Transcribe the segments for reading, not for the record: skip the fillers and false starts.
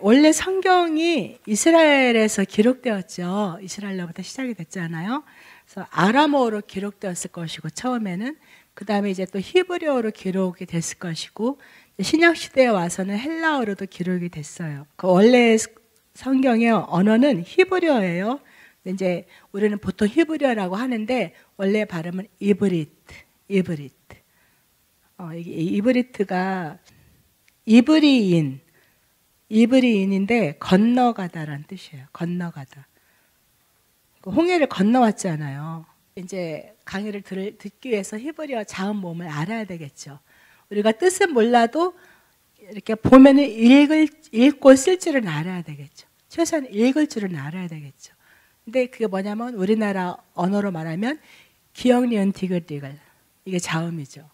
원래 성경이 이스라엘에서 기록되었죠. 이스라엘로부터 시작이 됐잖아요. 그래서 아람어로 기록되었을 것이고 처음에는, 그 다음에 이제 또 히브리어로 기록이 됐을 것이고, 신약 시대에 와서는 헬라어로도 기록이 됐어요. 그 원래 성경의 언어는 히브리어예요. 이제 우리는 보통 히브리어라고 하는데 원래 발음은 이브리트. 이브리트가 이브리인인데 건너가다라는 뜻이에요. 건너가다. 홍해를 건너왔잖아요. 이제 강의를 듣기 위해서 히브리어 자음 모음을 알아야 되겠죠. 우리가 뜻은 몰라도 이렇게 보면은 읽고 쓸 줄은 알아야 되겠죠. 최소한 읽을 줄은 알아야 되겠죠. 근데 그게 뭐냐면 우리나라 언어로 말하면 기역, 니은, 디귿, 이게 자음이죠.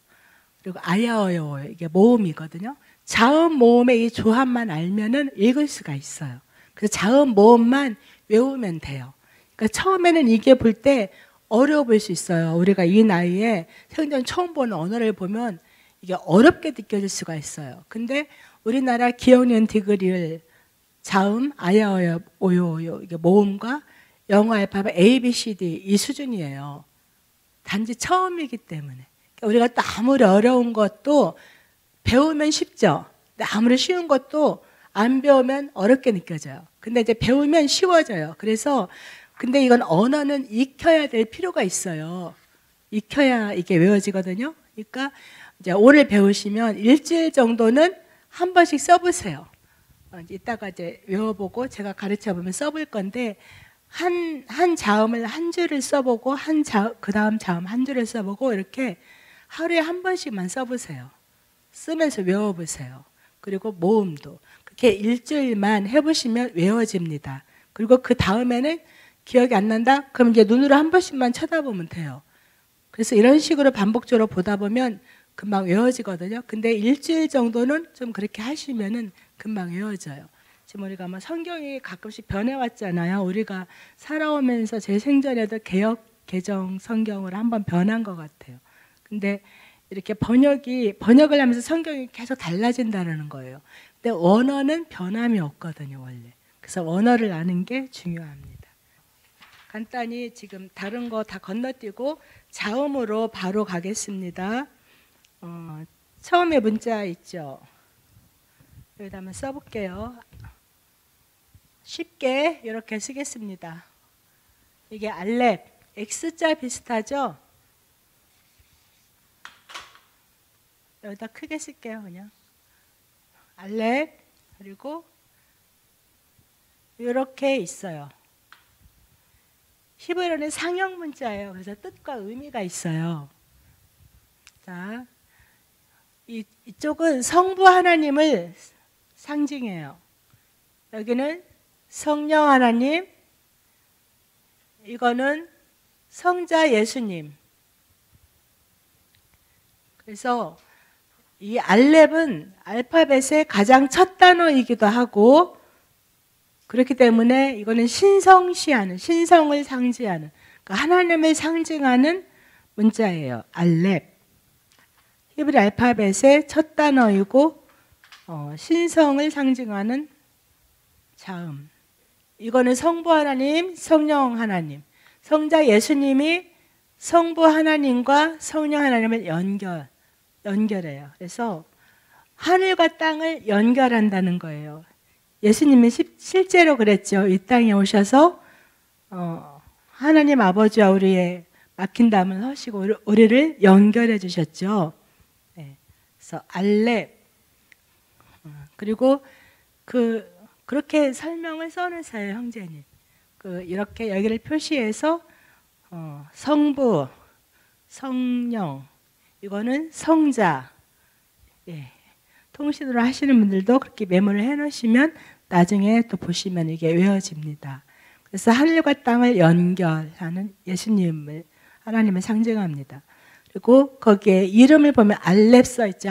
그리고 아야어요, 이게 모음이거든요. 자음 모음의 이 조합만 알면은 읽을 수가 있어요. 그래서 자음 모음만 외우면 돼요. 그러니까 처음에는 이게 볼 때 어려워 보일 수 있어요. 우리가 이 나이에 생전 처음 보는 언어를 보면 이게 어렵게 느껴질 수가 있어요. 근데 우리나라 기역, 니은, 디귿, 자음, 아야어요, 오요, 이게 모음과 영어 알파벳 A, B, C, D 이 수준이에요. 단지 처음이기 때문에. 그러니까 우리가 또 아무리 어려운 것도 배우면 쉽죠. 근데 아무리 쉬운 것도 안 배우면 어렵게 느껴져요. 근데 이제 배우면 쉬워져요. 그래서 근데 이건 언어는 익혀야 될 필요가 있어요. 익혀야 이게 외워지거든요. 그러니까 이제 오늘 배우시면 일주일 정도는 한 번씩 써보세요. 이따가 이제 외워보고 제가 가르쳐보면 써볼 건데 한 자음을 한 줄을 써보고 그 다음 자음 한 줄을 써보고 이렇게 하루에 한 번씩만 써보세요. 쓰면서 외워보세요. 그리고 모음도 그렇게 일주일만 해보시면 외워집니다. 그리고 그 다음에는 기억이 안 난다? 그럼 이제 눈으로 한 번씩만 쳐다보면 돼요. 그래서 이런 식으로 반복적으로 보다 보면 금방 외워지거든요. 근데 일주일 정도는 좀 그렇게 하시면은 금방 외워져요. 지금 우리가 뭐 성경이 가끔씩 변해왔잖아요. 우리가 살아오면서 제 생전에도 개정 성경으로 한번 변한 것 같아요. 근데 이렇게 번역을 하면서 성경이 계속 달라진다는 거예요. 근데 원어는 변함이 없거든요, 원래. 그래서 원어를 아는 게 중요합니다. 간단히 지금 다른 거 다 건너뛰고 자음으로 바로 가겠습니다. 처음에 문자 있죠? 여기다 한번 써볼게요. 쉽게 이렇게 쓰겠습니다. 이게 알렙, X자 비슷하죠? 여기다 크게 쓸게요, 그냥. 알렙, 그리고 이렇게 있어요. 히브리어는 상형 문자예요. 그래서 뜻과 의미가 있어요. 자, 이쪽은 성부 하나님을 상징해요. 여기는 성령 하나님, 이거는 성자 예수님. 그래서 이 알렙은 알파벳의 가장 첫 단어이기도 하고, 그렇기 때문에 이거는 신성시하는, 신성을 상징하는, 그러니까 하나님을 상징하는 문자예요. 알렙. 히브리 알파벳의 첫 단어이고 신성을 상징하는 자음. 이거는 성부 하나님, 성령 하나님. 성자 예수님이 성부 하나님과 성령 하나님을 연결해요. 그래서 하늘과 땅을 연결한다는 거예요. 예수님이 실제로 그랬죠. 이 땅에 오셔서 하나님 아버지와 우리의 막힌 담을 허시고 우리를 연결해 주셨죠. 네. 그래서 알렙. 그리고 그렇게 설명을 써놓으세요, 형제님. 이렇게 여기를 표시해서 성부, 성령, 이거는 성자. 예. 통신으로 하시는 분들도 그렇게 메모를 해놓으시면 나중에 또 보시면 이게 외워집니다. 그래서 하늘과 땅을 연결하는 예수님을, 하나님을 상징합니다. 그리고 거기에 이름을 보면 알렙 써있죠.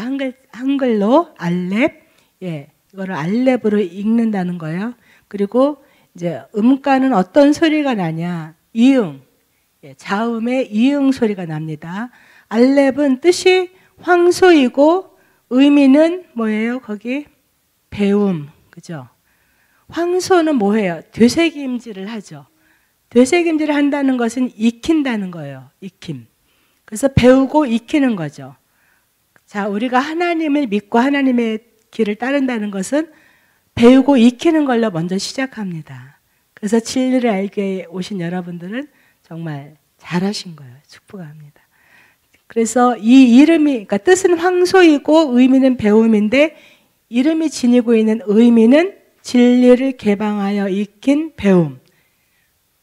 한글로 알렙. 예, 이거를 알렙으로 읽는다는 거예요. 그리고 이제 음가는 어떤 소리가 나냐? 이응. 예, 자음의 이응 소리가 납니다. 알렙은 뜻이 황소이고 의미는 뭐예요? 거기 배움. 그죠? 황소는 뭐예요? 되새김질을 하죠. 되새김질을 한다는 것은 익힌다는 거예요. 익힘. 그래서 배우고 익히는 거죠. 자, 우리가 하나님을 믿고 하나님의 길을 따른다는 것은 배우고 익히는 걸로 먼저 시작합니다. 그래서 진리를 알게 오신 여러분들은 정말 잘하신 거예요. 축복합니다. 그래서 이 이름이, 그러니까 뜻은 황소이고 의미는 배움인데 이름이 지니고 있는 의미는 진리를 개방하여 익힌 배움.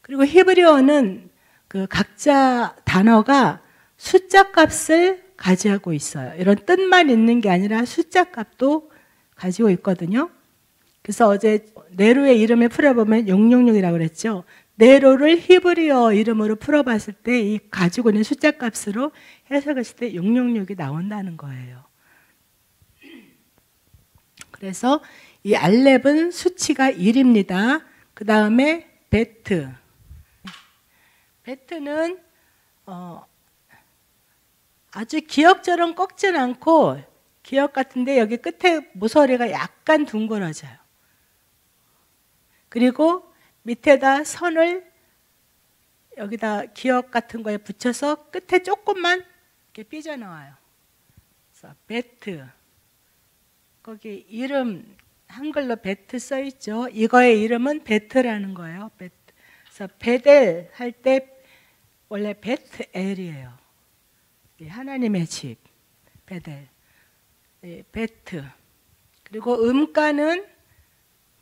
그리고 히브리어는 그 각자 단어가 숫자 값을 가지고 있어요. 이런 뜻만 있는 게 아니라 숫자 값도 가지고 있거든요. 그래서 어제 네로의 이름을 풀어보면 666이라고 그랬죠. 네로를 히브리어 이름으로 풀어봤을 때 이 가지고 있는 숫자 값으로 해석했을 때 666이 나온다는 거예요. 그래서 이 알렙은 수치가 1입니다. 그 다음에 베트. 베트는 아주 기역처럼 꺾진 않고 기역 같은데 여기 끝에 모서리가 약간 둥그러져요. 그리고 밑에다 선을 여기다 기역 같은 거에 붙여서 끝에 조금만 이렇게 삐져나와요. 그래서 베트. 거기 이름 한글로 베트 써 있죠. 이거의 이름은 베트라는 거예요. 베트. 그래서 베델 할 때 원래 베트엘이에요. 하나님의 집. 베델. 네, 베트. 그리고 음가는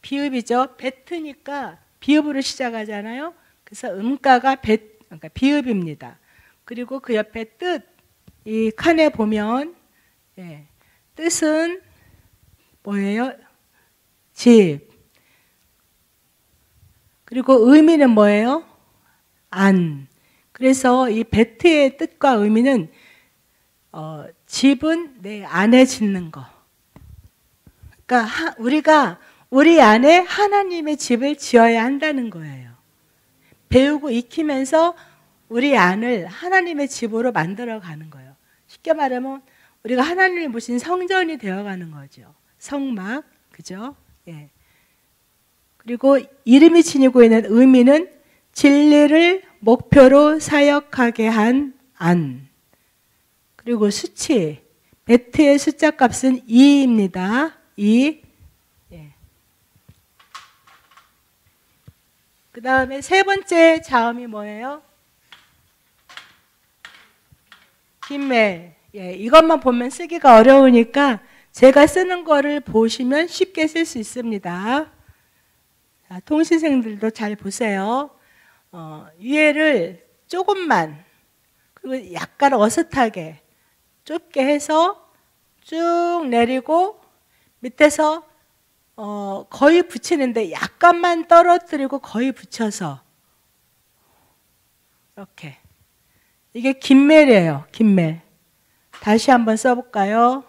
비읍이죠. 베트니까 비읍으로 시작하잖아요. 그래서 음가가 그러니까 비읍입니다. 그리고 그 옆에 뜻, 이 칸에 보면 뜻은 뭐예요? 집. 그리고 의미는 뭐예요? 안. 그래서 이 베트의 뜻과 의미는 집은 내 안에 짓는 거. 그러니까 우리가 우리 안에 하나님의 집을 지어야 한다는 거예요. 배우고 익히면서 우리 안을 하나님의 집으로 만들어가는 거예요. 쉽게 말하면 우리가 하나님이 모신 성전이 되어가는 거죠. 성막, 그죠? 예. 그리고 이름이 지니고 있는 의미는 진리를 목표로 사역하게 한 안. 그리고 수치, 베트의 숫자 값은 2입니다. 2. 예. 그 다음에 세 번째 자음이 뭐예요? 김멜. 예, 이것만 보면 쓰기가 어려우니까 제가 쓰는 거를 보시면 쉽게 쓸 수 있습니다. 자, 통신생들도 잘 보세요. 위에를 조금만, 그리고 약간 어슷하게 좁게 해서 쭉 내리고 밑에서 거의 붙이는데 약간만 떨어뜨리고 거의 붙여서 이렇게. 이게 김멜이에요. 김멜. 다시 한번 써볼까요?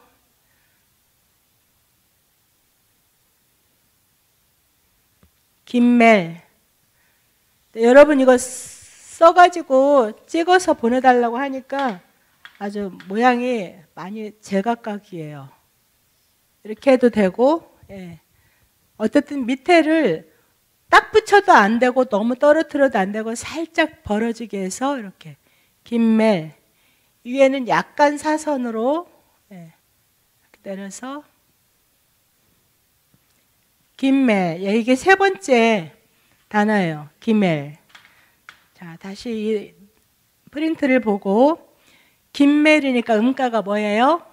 김멜. 네, 여러분 이거 써가지고 찍어서 보내달라고 하니까 아주 모양이 많이 제각각이에요. 이렇게 해도 되고, 예. 어쨌든 밑에를 딱 붙여도 안 되고 너무 떨어뜨려도 안 되고 살짝 벌어지게 해서 이렇게 김멜. 위에는 약간 사선으로 이렇게 내려서 김멜. 예, 이게 세 번째 단어예요. 김멜. 자, 다시 이 프린트를 보고 김멜이니까 음가가 뭐예요?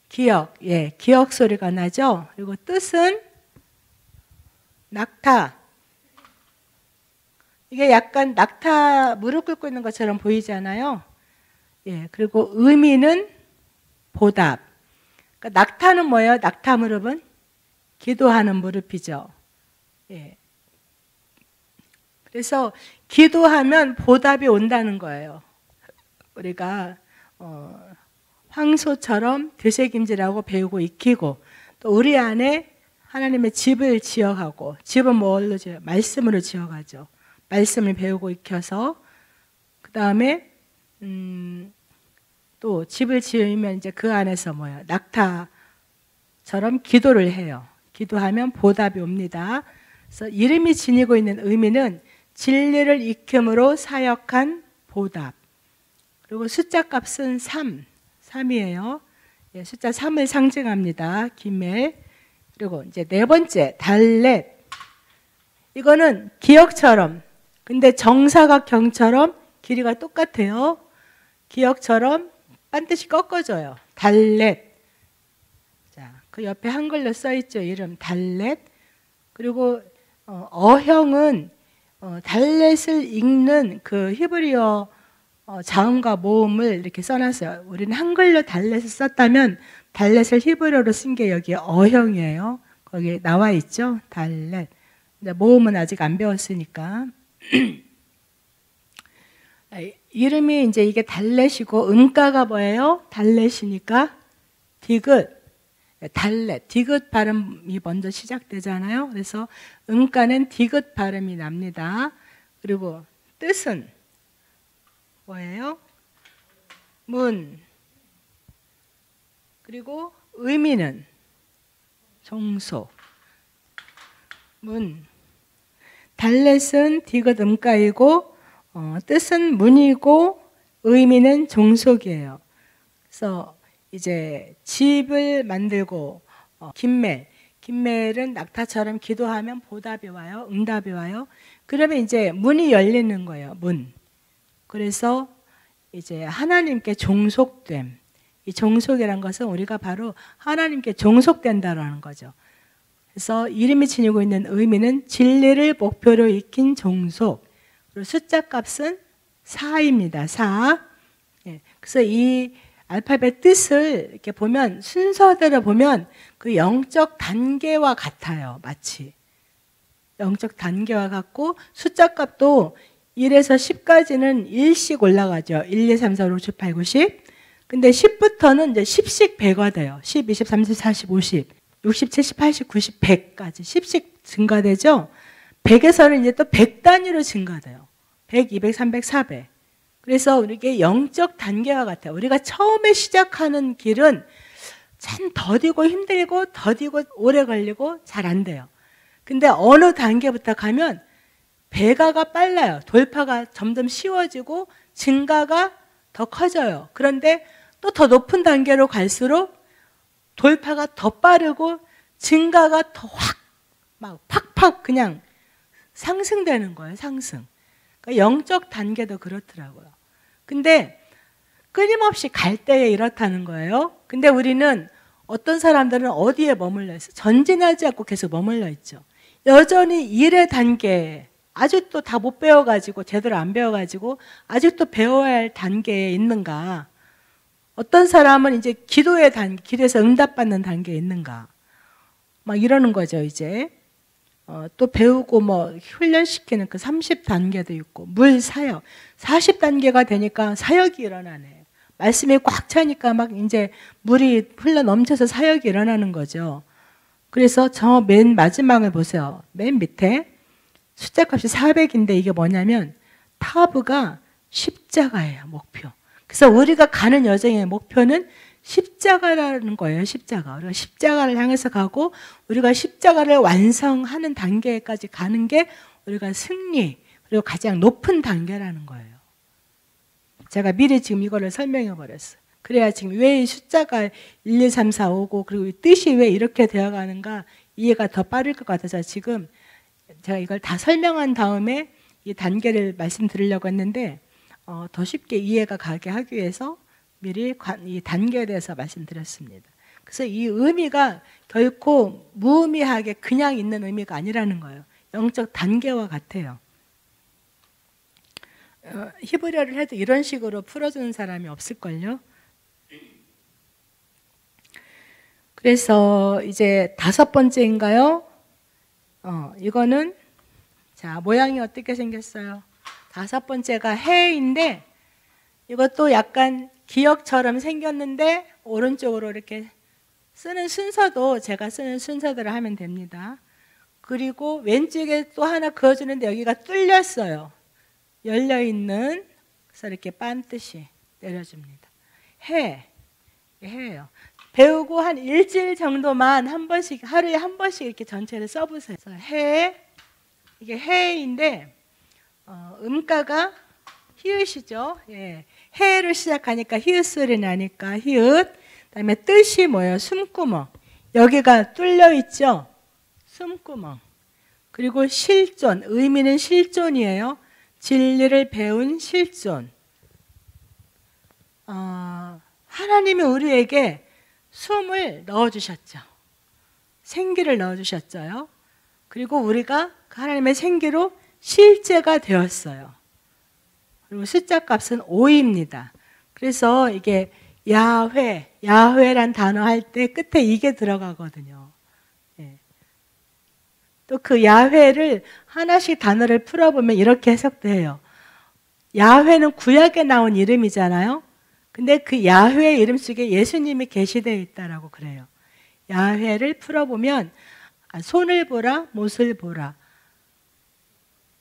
기역. 예, 기역 소리가 나죠. 그리고 뜻은 낙타. 이게 약간 낙타 무릎 꿇고 있는 것처럼 보이잖아요. 예, 그리고 의미는 보답. 그러니까 낙타는 뭐예요? 낙타 무릎은 기도하는 무릎이죠. 예. 그래서 기도하면 보답이 온다는 거예요. 우리가 황소처럼 되새김질하고 배우고 익히고 또 우리 안에 하나님의 집을 지어가고, 집은 뭘로 지어요? 말씀으로 지어가죠. 말씀을 배우고 익혀서, 그 다음에 또 집을 지으면 이제 그 안에서 뭐예요? 낙타처럼 기도를 해요. 기도하면 보답이 옵니다. 그래서 이름이 지니고 있는 의미는 진리를 익힘으로 사역한 보답. 그리고 숫자 값은 3이에요. 예, 숫자 3을 상징합니다. 기멜. 그리고 이제 네 번째, 달렛. 이거는 기역처럼, 근데 정사각형처럼 길이가 똑같아요. 기역처럼 반드시 꺾어져요. 달렛. 자, 그 옆에 한글로 써있죠. 이름 달렛. 그리고 어형은 달렛을 읽는 그 히브리어 자음과 모음을 이렇게 써놨어요. 우리는 한글로 달렛을 썼다면 달렛을 히브리어로 쓴 게 여기 어형이에요. 거기 나와 있죠. 달렛. 모음은 아직 안 배웠으니까. 이름이 이제 이게 달렛이고 음가가 뭐예요? 달렛이니까 디귿. 달렛, 디귿 발음이 먼저 시작되잖아요. 그래서 음가는 디귿 발음이 납니다. 그리고 뜻은 뭐예요? 문. 그리고 의미는 종속. 문. 달렛은 디귿 음가이고 뜻은 문이고 의미는 종속이에요. 그래서 이제 집을 만들고 김멜은 낙타처럼 기도하면 보답이 와요. 응답이 와요. 그러면 이제 문이 열리는 거예요. 문. 그래서 이제 하나님께 종속됨. 이 종속이란 것은 우리가 바로 하나님께 종속된다라는 거죠. 그래서 이름이 지니고 있는 의미는 진리를 목표로 익힌 종속. 그리고 숫자 값은 4입니다. 4. 예, 그래서 이 알파벳 뜻을 이렇게 보면 순서대로 보면 그 영적 단계와 같아요. 마치 영적 단계와 같고 숫자 값도 1에서 10까지는 1씩 올라가죠. 1, 2, 3, 4, 5, 6, 7, 8, 9, 10. 근데 10부터는 이제 10씩 100가 돼요. 10, 20, 30, 40, 50, 60, 70, 80, 90, 100까지 10씩 증가되죠. 100에서는 이제 또 100 단위로 증가돼요. 100, 200, 300, 400. 그래서 우리에게 영적 단계와 같아요. 우리가 처음에 시작하는 길은 참 더디고 힘들고 더디고 오래 걸리고 잘 안 돼요. 근데 어느 단계부터 가면 배가가 빨라요. 돌파가 점점 쉬워지고 증가가 더 커져요. 그런데 또 더 높은 단계로 갈수록 돌파가 더 빠르고 증가가 더 막 팍팍 그냥 상승되는 거예요. 상승. 그러니까 영적 단계도 그렇더라고요. 근데 끊임없이 갈 때에 이렇다는 거예요. 근데 우리는 어떤 사람들은 어디에 머물러 있어요? 전진하지 않고 계속 머물러 있죠. 여전히 일의 단계에 아직도 다 못 배워가지고 제대로 안 배워가지고 아직도 배워야 할 단계에 있는가? 어떤 사람은 이제 기도의 단계, 기도에서 응답받는 단계에 있는가? 막 이러는 거죠, 이제. 또 배우고 뭐 훈련시키는 그 30단계도 있고, 물 사역. 40단계가 되니까 사역이 일어나네. 말씀이 꽉 차니까 막 이제 물이 흘러 넘쳐서 사역이 일어나는 거죠. 그래서 저 맨 마지막을 보세요. 맨 밑에 숫자 값이 400인데 이게 뭐냐면 타브가 십자가예요, 목표. 그래서 우리가 가는 여정의 목표는 십자가라는 거예요. 십자가. 우리가 십자가를 향해서 가고 우리가 십자가를 완성하는 단계까지 가는 게 우리가 승리 그리고 가장 높은 단계라는 거예요. 제가 미리 지금 이거를 설명해 버렸어요. 그래야 지금 왜 이 숫자가 1, 2, 3, 4, 5고 그리고 이 뜻이 왜 이렇게 되어가는가 이해가 더 빠를 것 같아서 지금 제가 이걸 다 설명한 다음에 이 단계를 말씀드리려고 했는데 더 쉽게 이해가 가게 하기 위해서 미리 이 단계에 대해서 말씀드렸습니다. 그래서 이 의미가 결코 무의미하게 그냥 있는 의미가 아니라는 거예요. 영적 단계와 같아요. 히브리어를 해도 이런 식으로 풀어주는 사람이 없을걸요. 그래서 이제 5번째인가요? 이거는 자 모양이 어떻게 생겼어요? 5번째가 해인데 이것도 약간 기역처럼 생겼는데 오른쪽으로 이렇게 쓰는 순서도 제가 쓰는 순서대로 하면 됩니다. 그리고 왼쪽에 또 하나 그어주는데 여기가 뚫렸어요. 열려있는, 그래서 이렇게 반듯이 내려줍니다. 해예요. 배우고 한 일주일 정도만 한 번씩, 하루에 한 번씩 이렇게 전체를 써보세요. 해, 이게 해인데 음가가 히읗이죠. 예. 해로 시작하니까 히읗 소리 나니까 히읗. 그다음에 뜻이 뭐예요? 숨구멍. 여기가 뚫려 있죠. 숨구멍. 그리고 실존. 의미는 실존이에요. 진리를 배운 실존. 하나님이 우리에게 숨을 넣어주셨죠. 생기를 넣어주셨어요. 그리고 우리가 하나님의 생기로 실제가 되었어요. 그리고 숫자 값은 5입니다. 그래서 이게 야훼란 단어 할 때 끝에 이게 들어가거든요. 예. 또 그 야훼를 하나씩 단어를 풀어보면 이렇게 해석도 해요. 야훼는 구약에 나온 이름이잖아요. 근데 그 야훼의 이름 속에 예수님이 계시되어 있다라고 그래요. 야훼를 풀어보면 손을 보라, 못을 보라.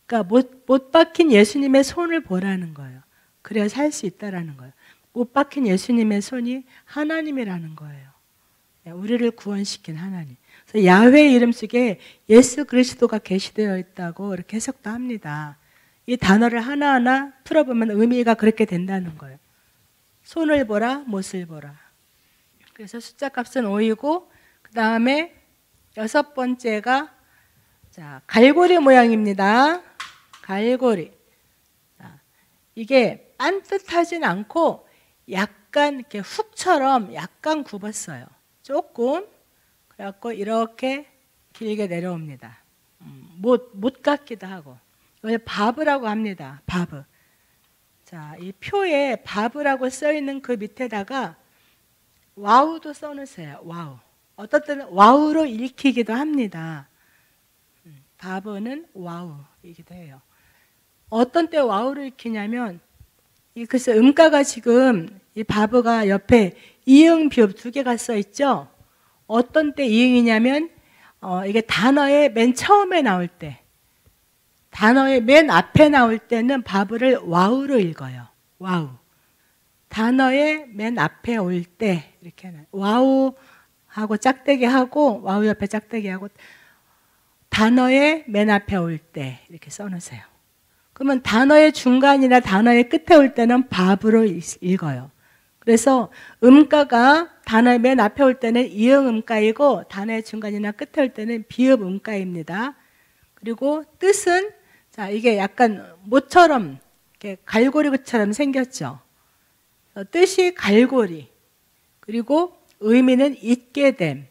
그러니까 못 박힌 예수님의 손을 보라는 거예요. 그래야 살 수 있다라는 거예요. 못 박힌 예수님의 손이 하나님이라는 거예요. 우리를 구원시킨 하나님. 그래서 야훼의 이름 속에 예수 그리스도가 계시되어 있다고 이렇게 해석도 합니다. 이 단어를 하나하나 풀어보면 의미가 그렇게 된다는 거예요. 손을 보라, 못을 보라. 그래서 숫자 값은 5이고 그 다음에 6번째가 갈고리 모양입니다. 갈고리. 이게 반듯하진 않고 약간 이렇게 훅처럼 약간 굽었어요. 조금. 그래갖고 이렇게 길게 내려옵니다. 못 같기도 하고. 이걸 바브라고 합니다. 바브. 자, 이 표에 바브라고 써있는 그 밑에다가 와우도 써놓으세요. 와우. 어떨 때는 와우로 읽히기도 합니다. 바브는 와우이기도 해요. 어떤 때 와우로 읽히냐면 글쎄 음가가 지금 이 바브가 옆에 이응 비읍 2개가 써 있죠. 어떤 때 이응이냐면 이게 단어의 맨 처음에 나올 때, 단어의 맨 앞에 나올 때는 바브를 와우로 읽어요. 와우. 단어의 맨 앞에 올 때 이렇게 와우 하고 짝대기 하고 와우 옆에 짝대기 하고 단어의 맨 앞에 올 때 이렇게 써놓으세요. 그러면 단어의 중간이나 단어의 끝에 올 때는 바브로 읽어요. 그래서 음가가 단어의 맨 앞에 올 때는 이응 음가이고 단어의 중간이나 끝에 올 때는 비읍 음가입니다. 그리고 뜻은 이게 약간 모처럼 이렇게 갈고리처럼 생겼죠. 뜻이 갈고리. 그리고 의미는 잊게 됨.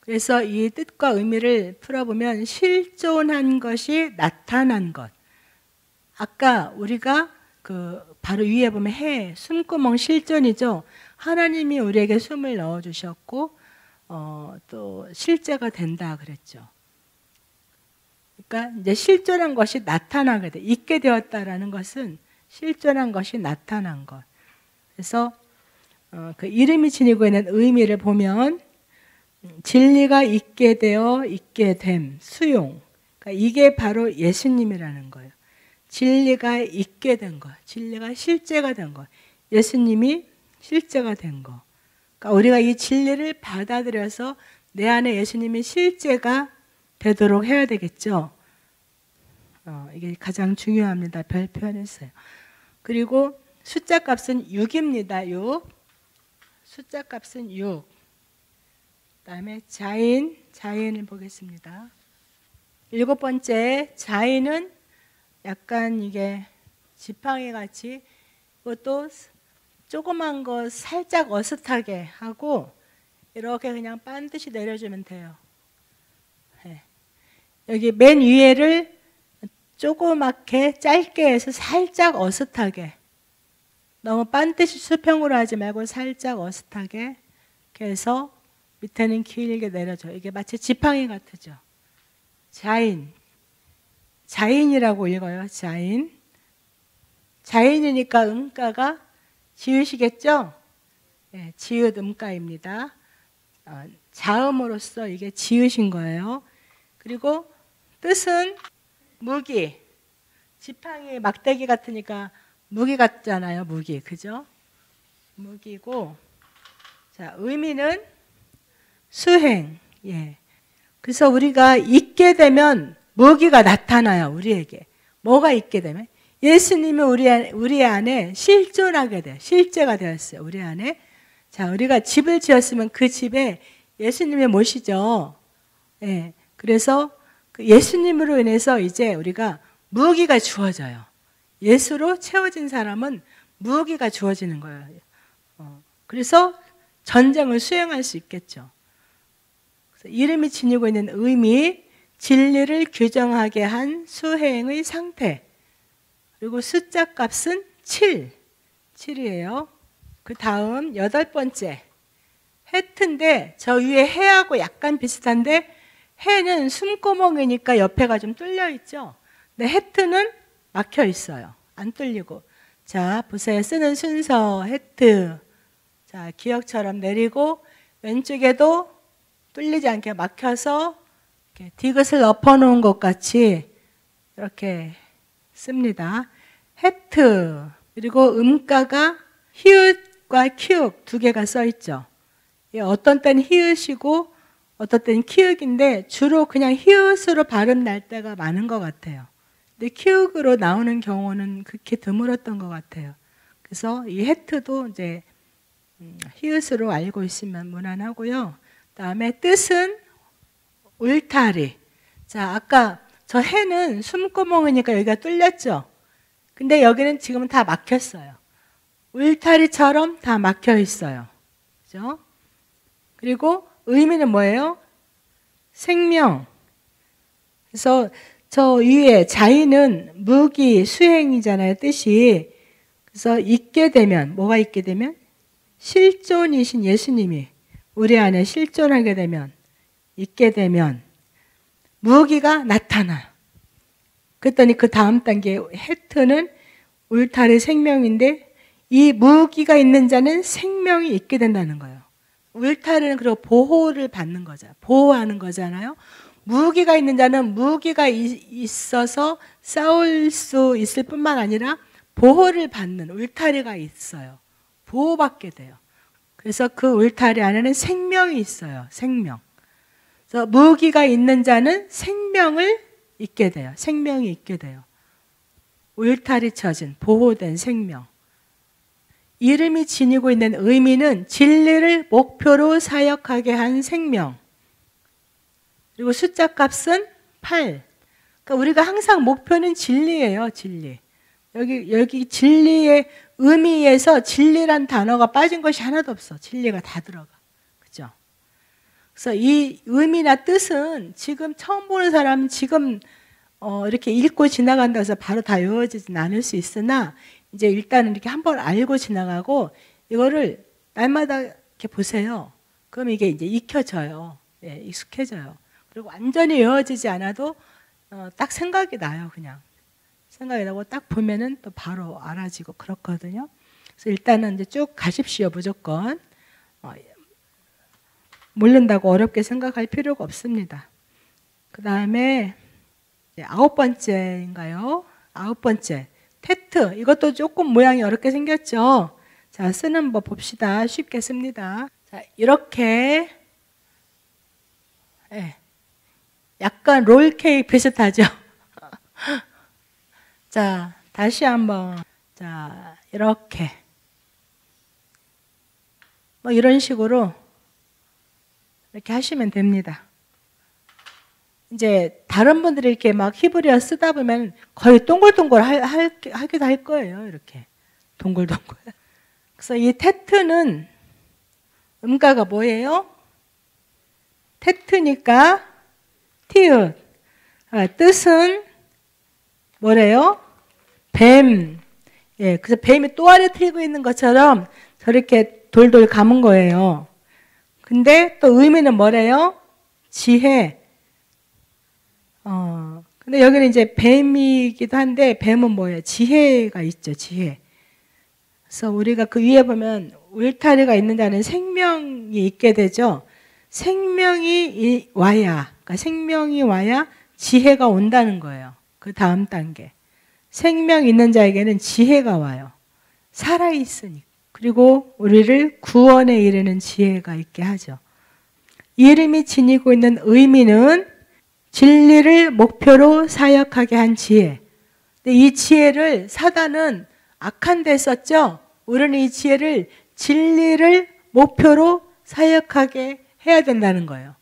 그래서 이 뜻과 의미를 풀어보면 실존한 것이 나타난 것. 아까 우리가 바로 위에 보면 해, 숨구멍 실존이죠. 하나님이 우리에게 숨을 넣어주셨고 또 실제가 된다 그랬죠. 그러니까 이제 실존한 것이 나타나게 돼. 있게 되었다라는 것은 실존한 것이 나타난 것. 그래서 그 이름이 지니고 있는 의미를 보면 진리가 있게 되어 있게 됨, 수용. 그러니까 이게 바로 예수님이라는 거예요. 진리가 있게 된 것, 진리가 실제가 된 것, 예수님이 실제가 된 것. 그러니까 우리가 이 진리를 받아들여서 내 안에 예수님이 실제가 되도록 해야 되겠죠. 이게 가장 중요합니다. 별 표현했어요. 그리고 숫자 값은 6입니다. 6. 숫자 값은 6. 그다음에 자인을 보겠습니다. 7번째 자인은 약간 이게 지팡이 같이 이것도 조그만 거 살짝 어슷하게 하고 이렇게 그냥 반드시 내려주면 돼요. 네. 여기 맨 위에를 조그맣게 짧게 해서 살짝 어슷하게, 너무 반드시 수평으로 하지 말고 살짝 어슷하게 이렇게 해서 밑에는 길게 내려줘요. 이게 마치 지팡이 같죠. 자인이라고 읽어요. 자인이니까 음가가 지읒이겠죠? 네, 지읒 음가입니다. 자음으로써 이게 지으신 거예요. 그리고 뜻은 무기. 지팡이 막대기 같으니까 무기 같잖아요. 무기. 그죠? 무기고. 자, 의미는 수행. 예. 그래서 우리가 잊게 되면 무기가 나타나요. 우리에게. 뭐가 있게 되면? 예수님이 우리 안에 실존하게 돼요. 실제가 되었어요. 우리 안에. 자, 우리가 집을 지었으면 그 집에 예수님이 모시죠. 예. 그래서 그 예수님으로 인해서 이제 우리가 무기가 주어져요. 예수로 채워진 사람은 무기가 주어지는 거예요. 그래서 전쟁을 수행할 수 있겠죠. 그래서 이름이 지니고 있는 의미, 진리를 규정하게 한 수행의 상태. 그리고 숫자 값은 7이에요. 그 다음 8번째. 해트인데 저 위에 해하고 약간 비슷한데 해는 숨구멍이니까 옆에가 좀 뚫려 있죠. 근데 해트는 막혀 있어요. 안 뚫리고. 자, 보세요. 쓰는 순서 해트. 자, 기역처럼 내리고 왼쪽에도 뚫리지 않게 막혀서 이렇게 디귿을 엎어놓은 것 같이 이렇게 씁니다. 해트. 그리고 음가가 히읗과 키읔 두 개가 써 있죠. 어떤 때는 히읗이고 어떤 때는 키읔인데 주로 그냥 히읗으로 발음 날 때가 많은 것 같아요. 근데 키읔으로 나오는 경우는 그렇게 드물었던 것 같아요. 그래서 이 해트도 이제 히읗으로 알고 있으면 무난하고요. 그다음에 뜻은 울타리. 자, 아까 저 해는 숨구멍이니까 여기가 뚫렸죠. 근데 여기는 지금은 다 막혔어요. 울타리처럼 다 막혀 있어요. 그죠? 그리고 의미는 뭐예요? 생명. 그래서 저 위에 자의는 무기, 수행이잖아요. 뜻이. 그래서 있게 되면 뭐가 있게 되면? 실존이신 예수님이 우리 안에 실존하게 되면, 있게 되면 무기가 나타나요. 그랬더니 그 다음 단계 해트는 울타리 생명인데 이 무기가 있는 자는 생명이 있게 된다는 거예요. 울타리는 그리고 보호를 받는 거잖아요. 보호하는 거잖아요. 무기가 있는 자는 무기가 있어서 싸울 수 있을 뿐만 아니라 보호를 받는 울타리가 있어요. 보호받게 돼요. 그래서 그 울타리 안에는 생명이 있어요. 생명. 그래서 무기가 있는 자는 생명을 있게 돼요. 생명이 있게 돼요. 울타리 쳐진 보호된 생명. 이름이 지니고 있는 의미는 진리를 목표로 사역하게 한 생명. 그리고 숫자 값은 8. 그러니까 우리가 항상 목표는 진리예요. 진리. 여기 진리의 의미에서 진리란 단어가 빠진 것이 하나도 없어. 진리가 다 들어가. 그죠? 그래서 이 의미나 뜻은 지금 처음 보는 사람은 지금 이렇게 읽고 지나간다고 해서 바로 다 외워지진 않을 수 있으나 이제 일단은 이렇게 한번 알고 지나가고 이거를 날마다 이렇게 보세요. 그럼 이게 이제 익혀져요. 예, 익숙해져요. 그리고 완전히 외워지지 않아도 딱 생각이 나요. 그냥 생각이 나고 딱 보면은 또 바로 알아지고 그렇거든요. 그래서 일단은 이제 쭉 가십시오. 무조건 모른다고 어렵게 생각할 필요가 없습니다. 그 다음에 9번째인가요? 9번째 테트. 이것도 조금 모양이 어렵게 생겼죠. 자, 쓰는 법 봅시다. 쉽게 씁니다. 자, 이렇게 약간 롤케이크 비슷하죠. 자, 다시 한번. 자, 이렇게 뭐 이런 식으로 이렇게 하시면 됩니다. 이제 다른 분들이 이렇게 막 히브리어 쓰다 보면 거의 동글동글 하기도 할 거예요. 이렇게 동글동글. 그래서 이 테트는 음가가 뭐예요? 테트니까 티읕. 뜻은 뭐래요? 뱀. 예, 그래서 뱀이 또아리 틀고 있는 것처럼 저렇게 돌돌 감은 거예요. 근데 또 의미는 뭐래요? 지혜. 근데 여기는 이제 뱀이기도 한데 뱀은 뭐예요? 지혜가 있죠. 지혜. 그래서 우리가 그 위에 보면 울타리가 있는 자는 생명이 있게 되죠. 생명이 와야, 그러니까 생명이 와야 지혜가 온다는 거예요. 그 다음 단계. 생명 있는 자에게는 지혜가 와요. 살아있으니. 그리고 우리를 구원에 이르는 지혜가 있게 하죠. 이름이 지니고 있는 의미는 진리를 목표로 사역하게 한 지혜. 근데 이 지혜를 사단은 악한 데 썼죠. 우리는 이 지혜를 진리를 목표로 사역하게 해야 된다는 거예요.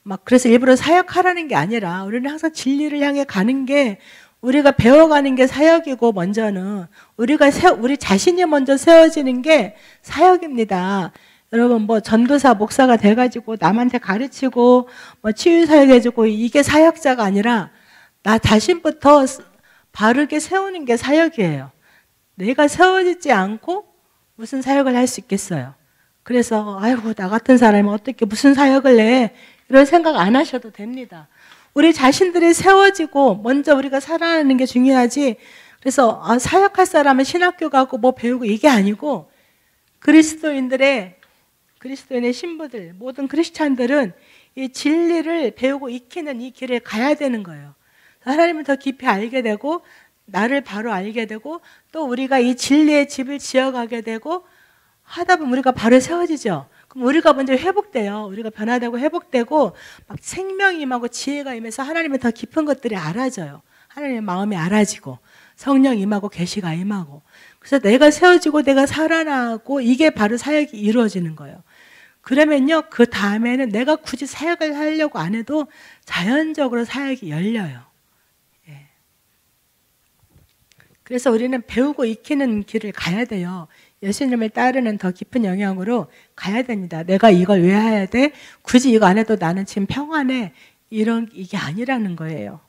막 그래서 일부러 사역하라는 게 아니라 우리는 항상 진리를 향해 가는 게 우리가 배워가는 게 사역이고 먼저는 우리 자신이 먼저 세워지는 게 사역입니다. 여러분 뭐 전도사 목사가 돼가지고 남한테 가르치고 뭐 치유사역 해주고 이게 사역자가 아니라 나 자신부터 바르게 세우는 게 사역이에요. 내가 세워지지 않고 무슨 사역을 할 수 있겠어요. 그래서 아이고 나 같은 사람이 어떻게 무슨 사역을 해 이런 생각 안 하셔도 됩니다. 우리 자신들이 세워지고 먼저 우리가 살아가는 게 중요하지. 그래서 사역할 사람은 신학교 가고 뭐 배우고 이게 아니고 그리스도인의 신부들 모든 크리스찬들은 이 진리를 배우고 익히는 이 길을 가야 되는 거예요. 하나님을 더 깊이 알게 되고 나를 바로 알게 되고 또 우리가 이 진리의 집을 지어가게 되고 하다 보면 우리가 바로 세워지죠. 그럼 우리가 먼저 회복돼요. 우리가 변화되고 회복되고 막 생명이 임하고 지혜가 임해서 하나님의 더 깊은 것들이 알아져요. 하나님의 마음이 알아지고 성령 임하고 계시가 임하고 그래서 내가 세워지고 내가 살아나고 이게 바로 사역이 이루어지는 거예요. 그러면요 그 다음에는 내가 굳이 사역을 하려고 안 해도 자연적으로 사역이 열려요. 예. 그래서 우리는 배우고 익히는 길을 가야 돼요. 예수님을 따르는 더 깊은 영역으로 가야 됩니다. 내가 이걸 왜 해야 돼? 굳이 이거 안 해도 나는 지금 평안해. 이게 아니라는 거예요.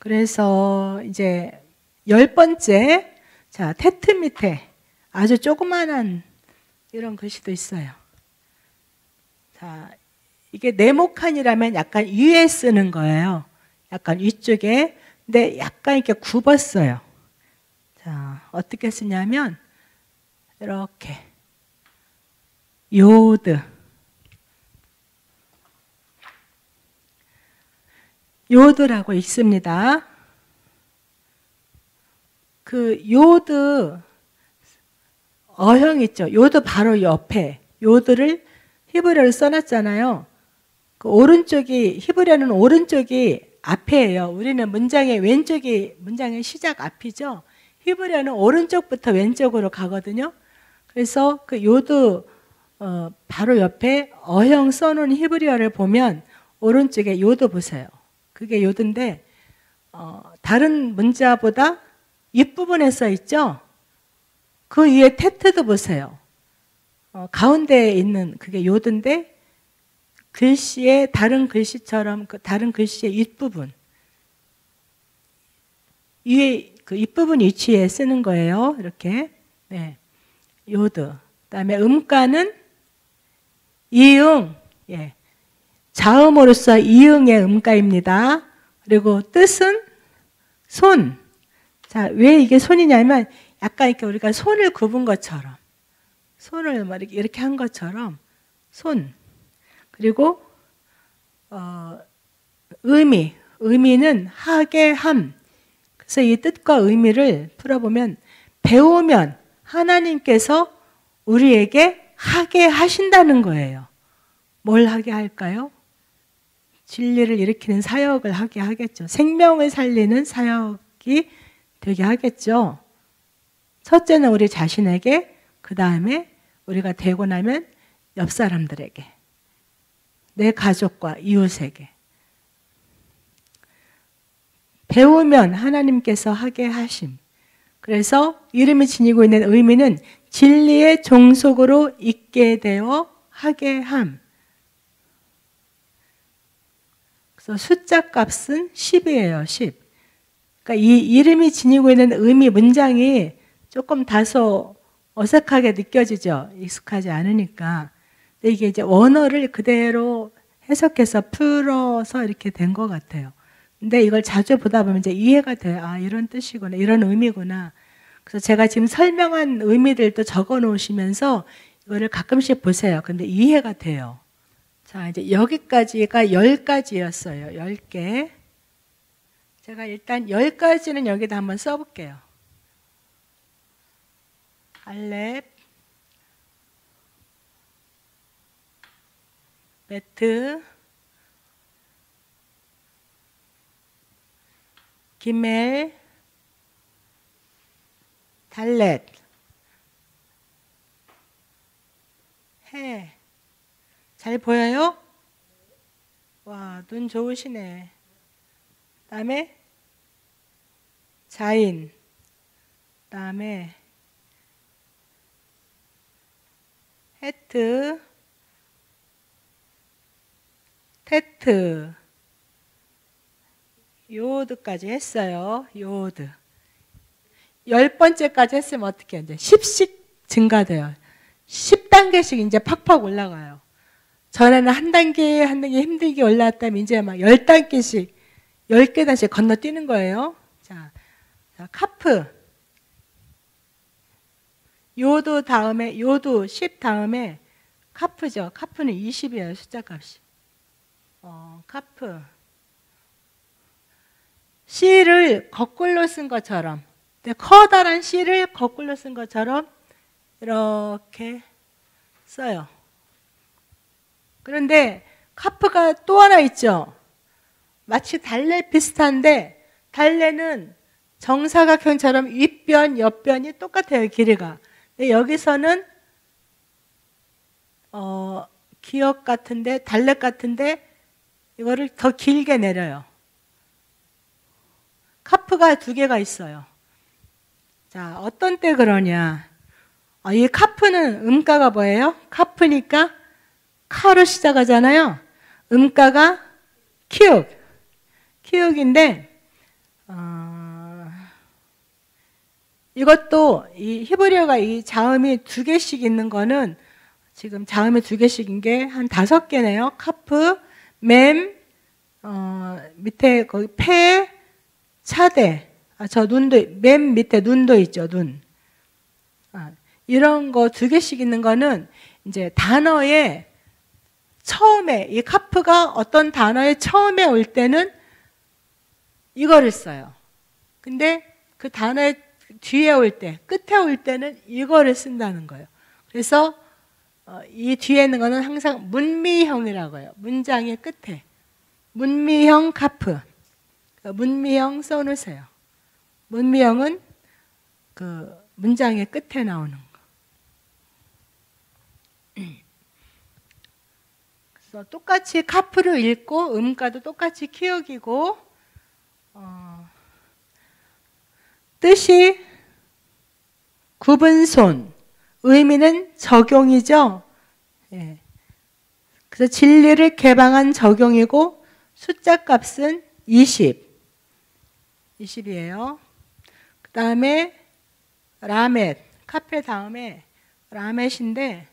그래서 이제 10번째, 자, 테트 밑에 아주 조그만한 이런 글씨도 있어요. 자, 이게 네모칸이라면 약간 위에 쓰는 거예요. 약간 위쪽에. 근데 약간 이렇게 굽었어요. 자, 어떻게 쓰냐면 이렇게 요드라고 있습니다. 그 요드 어형 있죠. 요드 바로 옆에 요드를 히브리어로 써놨잖아요. 그 오른쪽이 히브리어는 오른쪽이 앞에예요. 우리는 문장의 왼쪽이 문장의 시작 앞이죠. 히브리어는 오른쪽부터 왼쪽으로 가거든요. 그래서 그 요드 바로 옆에 어형 써놓은 히브리어를 보면 오른쪽에 요드 보세요. 그게 요드인데 다른 문자보다 윗부분에 써 있죠. 그 위에 테트도 보세요. 가운데에 있는 그게 요드인데 글씨의 다른 글씨처럼 그 다른 글씨의 윗부분 위에 그 윗부분 위치에 쓰는 거예요. 이렇게 네. 요드. 그다음에 음가는 이응, 예. 자음으로서 이응의 음가입니다. 그리고 뜻은 손. 자, 왜 이게 손이냐면 약간 이렇게 우리가 손을 굽은 것처럼, 손을 이렇게 한 것처럼 손. 그리고 의미는 하게 함. 그래서 이 뜻과 의미를 풀어보면 배우면 하나님께서 우리에게 하게 하신다는 거예요. 뭘 하게 할까요? 진리를 일으키는 사역을 하게 하겠죠. 생명을 살리는 사역이 되게 하겠죠. 첫째는 우리 자신에게, 그 다음에 우리가 되고 나면 옆 사람들에게, 내 가족과 이웃에게. 배우면 하나님께서 하게 하심. 그래서 이름이 지니고 있는 의미는 진리의 종속으로 있게 되어 하게 함. 그래서 숫자 값은 10이에요. 10. 그러니까 이 이름이 지니고 있는 의미 문장이 조금 다소 어색하게 느껴지죠. 익숙하지 않으니까. 근데 이게 이제 원어를 그대로 해석해서 풀어서 이렇게 된 것 같아요. 근데 이걸 자주 보다 보면 이제 이해가 돼요. 아, 이런 뜻이구나. 이런 의미구나. 그래서 제가 지금 설명한 의미들도 적어 놓으시면서 이거를 가끔씩 보세요. 근데 이해가 돼요. 자, 이제 여기까지가 10가지였어요. 10개. 제가 일단 10가지는 여기다 한번 써볼게요. 알렙, 베트, 기멜, 달렛, 해. 잘 보여요? 와, 눈 좋으시네. 다음에 자인, 다음에 헤트, 테트, 요드까지 했어요. 요드. 10번째까지 했으면 어떻게 이제 10씩 증가돼요. 10단계씩 이제 팍팍 올라가요. 전에는 한 단계 한 단계 힘들게 올라왔다면 이제 막 10단계씩 10계단씩 건너뛰는 거예요. 자, 카프. 요도 다음에 요도 10 다음에 카프죠. 카프는 20이에요. 숫자 값이. 카프. C를 거꾸로 쓴 것처럼, 커다란 C를 거꾸로 쓴 것처럼 이렇게 써요. 그런데 카프가 또 하나 있죠. 마치 달래 비슷한데 달래는 정사각형처럼 윗변, 옆변이 똑같아요. 길이가. 근데 여기서는 기역 같은데 달렛 같은데 이거를 더 길게 내려요. 카프가 2개가 있어요. 자, 어떤 때 그러냐. 이 카프는 음가가 뭐예요? 카프니까 카로 시작하잖아요. 음가가 키읔. 키읔인데 이것도 이 히브리어가 이 자음이 2개씩 있는 거는 지금 자음이 2개씩인 게 한 5개네요. 카프, 맴, 밑에 거기 폐, 차대. 저 눈도, 맨 밑에 눈도 있죠, 눈. 이런 거 2개씩 있는 거는 이제 단어에 처음에, 이 카프가 어떤 단어에 처음에 올 때는 이거를 써요. 근데 그 단어의 뒤에 올 때, 끝에 올 때는 이거를 쓴다는 거예요. 그래서 이 뒤에 있는 거는 항상 문미형이라고 해요. 문장의 끝에. 문미형 카프. 문미형 써놓으세요. 문미형은 그 문장의 끝에 나오는 거. 그래서 똑같이 카프를 읽고 음가도 똑같이 키읔이고 뜻이 구분손, 의미는 적용이죠. 예. 그래서 진리를 개방한 적용이고 숫자 값은 20이에요. 그 다음에 라멧, 카페 다음에 라멧인데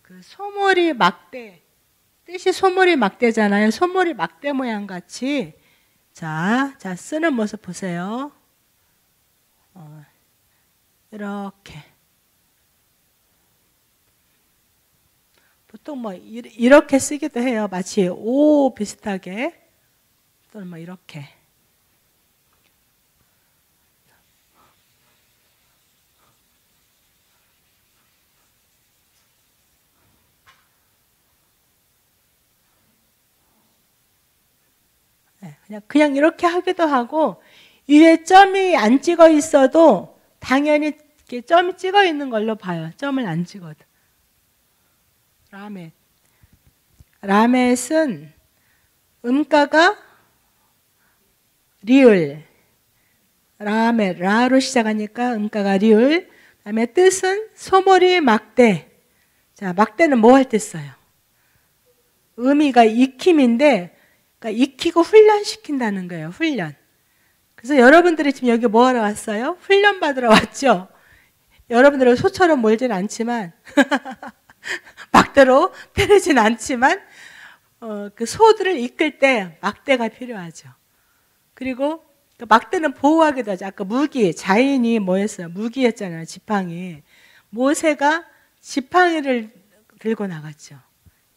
그 소몰이 막대, 뜻이 소몰이 막대잖아요. 소몰이 막대 모양 같이 자 쓰는 모습 보세요. 이렇게 보통 뭐 이렇게 쓰기도 해요. 마치 오 비슷하게 또는 뭐 이렇게. 그냥 이렇게 하기도 하고 위에 점이 안 찍어 있어도 당연히 이렇게 점이 찍어 있는 걸로 봐요. 점을 안 찍어도. 라멧. 라멧은 음가가 리을. 라멧. 라로 시작하니까 음가가 리을. 그다음에 뜻은 소몰이 막대. 자, 막대는 뭐 할 때 써요? 의미가 익힘인데 그러니까 익히고 훈련시킨다는 거예요. 훈련. 그래서 여러분들이 지금 여기 뭐 하러 왔어요? 훈련 받으러 왔죠? 여러분들은 소처럼 몰지는 않지만 막대로 때리진 않지만 그 소들을 이끌 때 막대가 필요하죠. 그리고 그 막대는 보호하기도 하죠. 아까 무기, 자인이 뭐였어요? 무기였잖아요. 지팡이. 모세가 지팡이를 들고 나갔죠.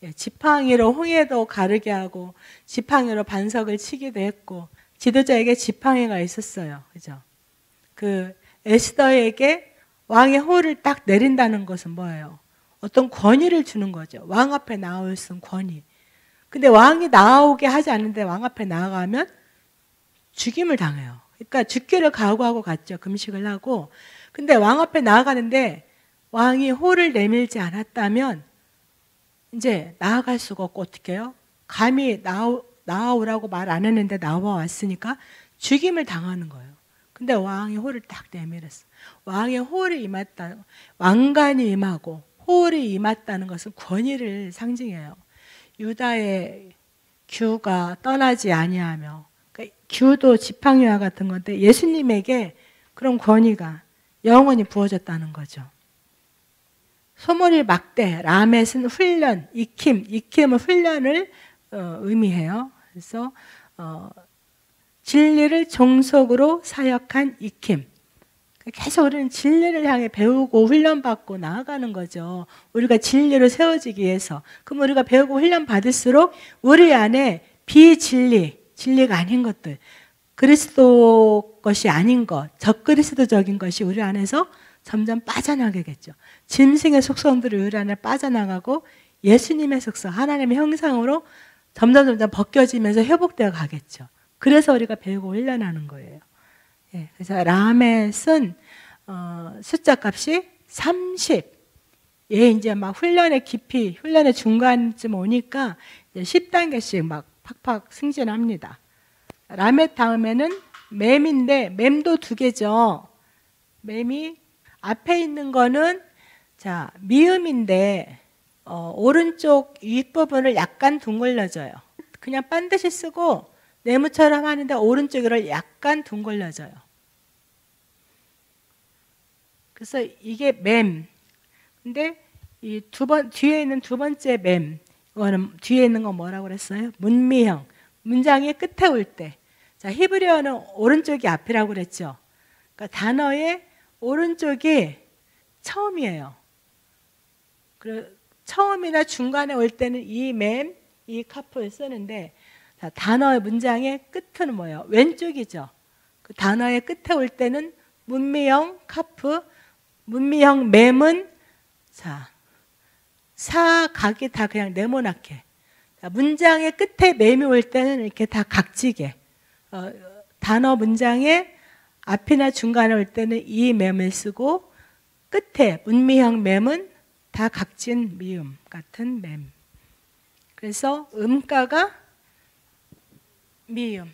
예, 지팡이로 홍해도 가르게 하고 지팡이로 반석을 치기도 했고 지도자에게 지팡이가 있었어요. 그죠? 그 에스더에게 왕의 호를 딱 내린다는 것은 뭐예요? 어떤 권위를 주는 거죠. 왕 앞에 나올 수 있는 권위. 근데 왕이 나오게 하지 않는데 왕 앞에 나아가면 죽임을 당해요. 그러니까 죽기를 각오하고 갔죠. 금식을 하고. 근데 왕 앞에 나아가는데 왕이 호를 내밀지 않았다면 이제 나아갈 수가 없고 어떻게 해요? 감히 나오라고 말 안 했는데 나와왔으니까 죽임을 당하는 거예요. 근데 왕이 호를 딱 내밀었어. 왕의 호를 임했다. 왕관이 임하고 호를 임했다는 것은 권위를 상징해요. 유다의 규가 떠나지 아니하며, 그러니까 규도 지팡이와 같은 건데 예수님에게 그런 권위가 영원히 부어졌다는 거죠. 소머리 막대, 라멧은 훈련, 익힘은 훈련을 의미해요. 그래서 진리를 종속으로 사역한 익힘. 계속 우리는 진리를 향해 배우고 훈련받고 나아가는 거죠. 우리가 진리로 세워지기 위해서. 그럼 우리가 배우고 훈련받을수록 우리 안에 진리가 아닌 것들, 그리스도 것이 아닌 것, 적그리스도적인 것이 우리 안에서 점점 빠져나가겠죠. 짐승의 속성들이 우리 안에 빠져나가고 예수님의 속성, 하나님의 형상으로 점점 벗겨지면서 회복되어 가겠죠. 그래서 우리가 배우고 훈련하는 거예요. 예, 그래서 라멧은 숫자 값이 30. 얘 이제 막 훈련의 깊이, 훈련의 중간쯤 오니까 이제 10단계씩 막 팍팍 승진합니다. 라멧 다음에는 맴인데 맴도 2개죠. 맴이 앞에 있는 거는 자 미음인데 오른쪽 윗부분을 약간 둥글려줘요. 그냥 반드시 쓰고 네모처럼 하는데 오른쪽을 약간 둥글려줘요. 그래서 이게 맴. 근데 이 뒤에 있는 2번째 맴, 이거는 뒤에 있는 건 뭐라고 그랬어요? 문미형. 문장이 끝에 올 때. 자, 히브리어는 오른쪽이 앞이라고 그랬죠. 그러니까 단어의 오른쪽이 처음이에요. 그리고 처음이나 중간에 올 때는 이 맴, 이 카프를 쓰는데, 자, 단어의 문장의 끝은 뭐예요? 왼쪽이죠. 그 단어의 끝에 올 때는 문미형 카프, 문미형 맴은 자, 사각이 다 그냥 네모나게. 자, 문장의 끝에 맴이 올 때는 이렇게 다 각지게. 단어 문장의 앞이나 중간에 올 때는 이 맴을 쓰고 끝에 문미형 맴은 다 각진 미음 같은 맴. 그래서 음가가 미음.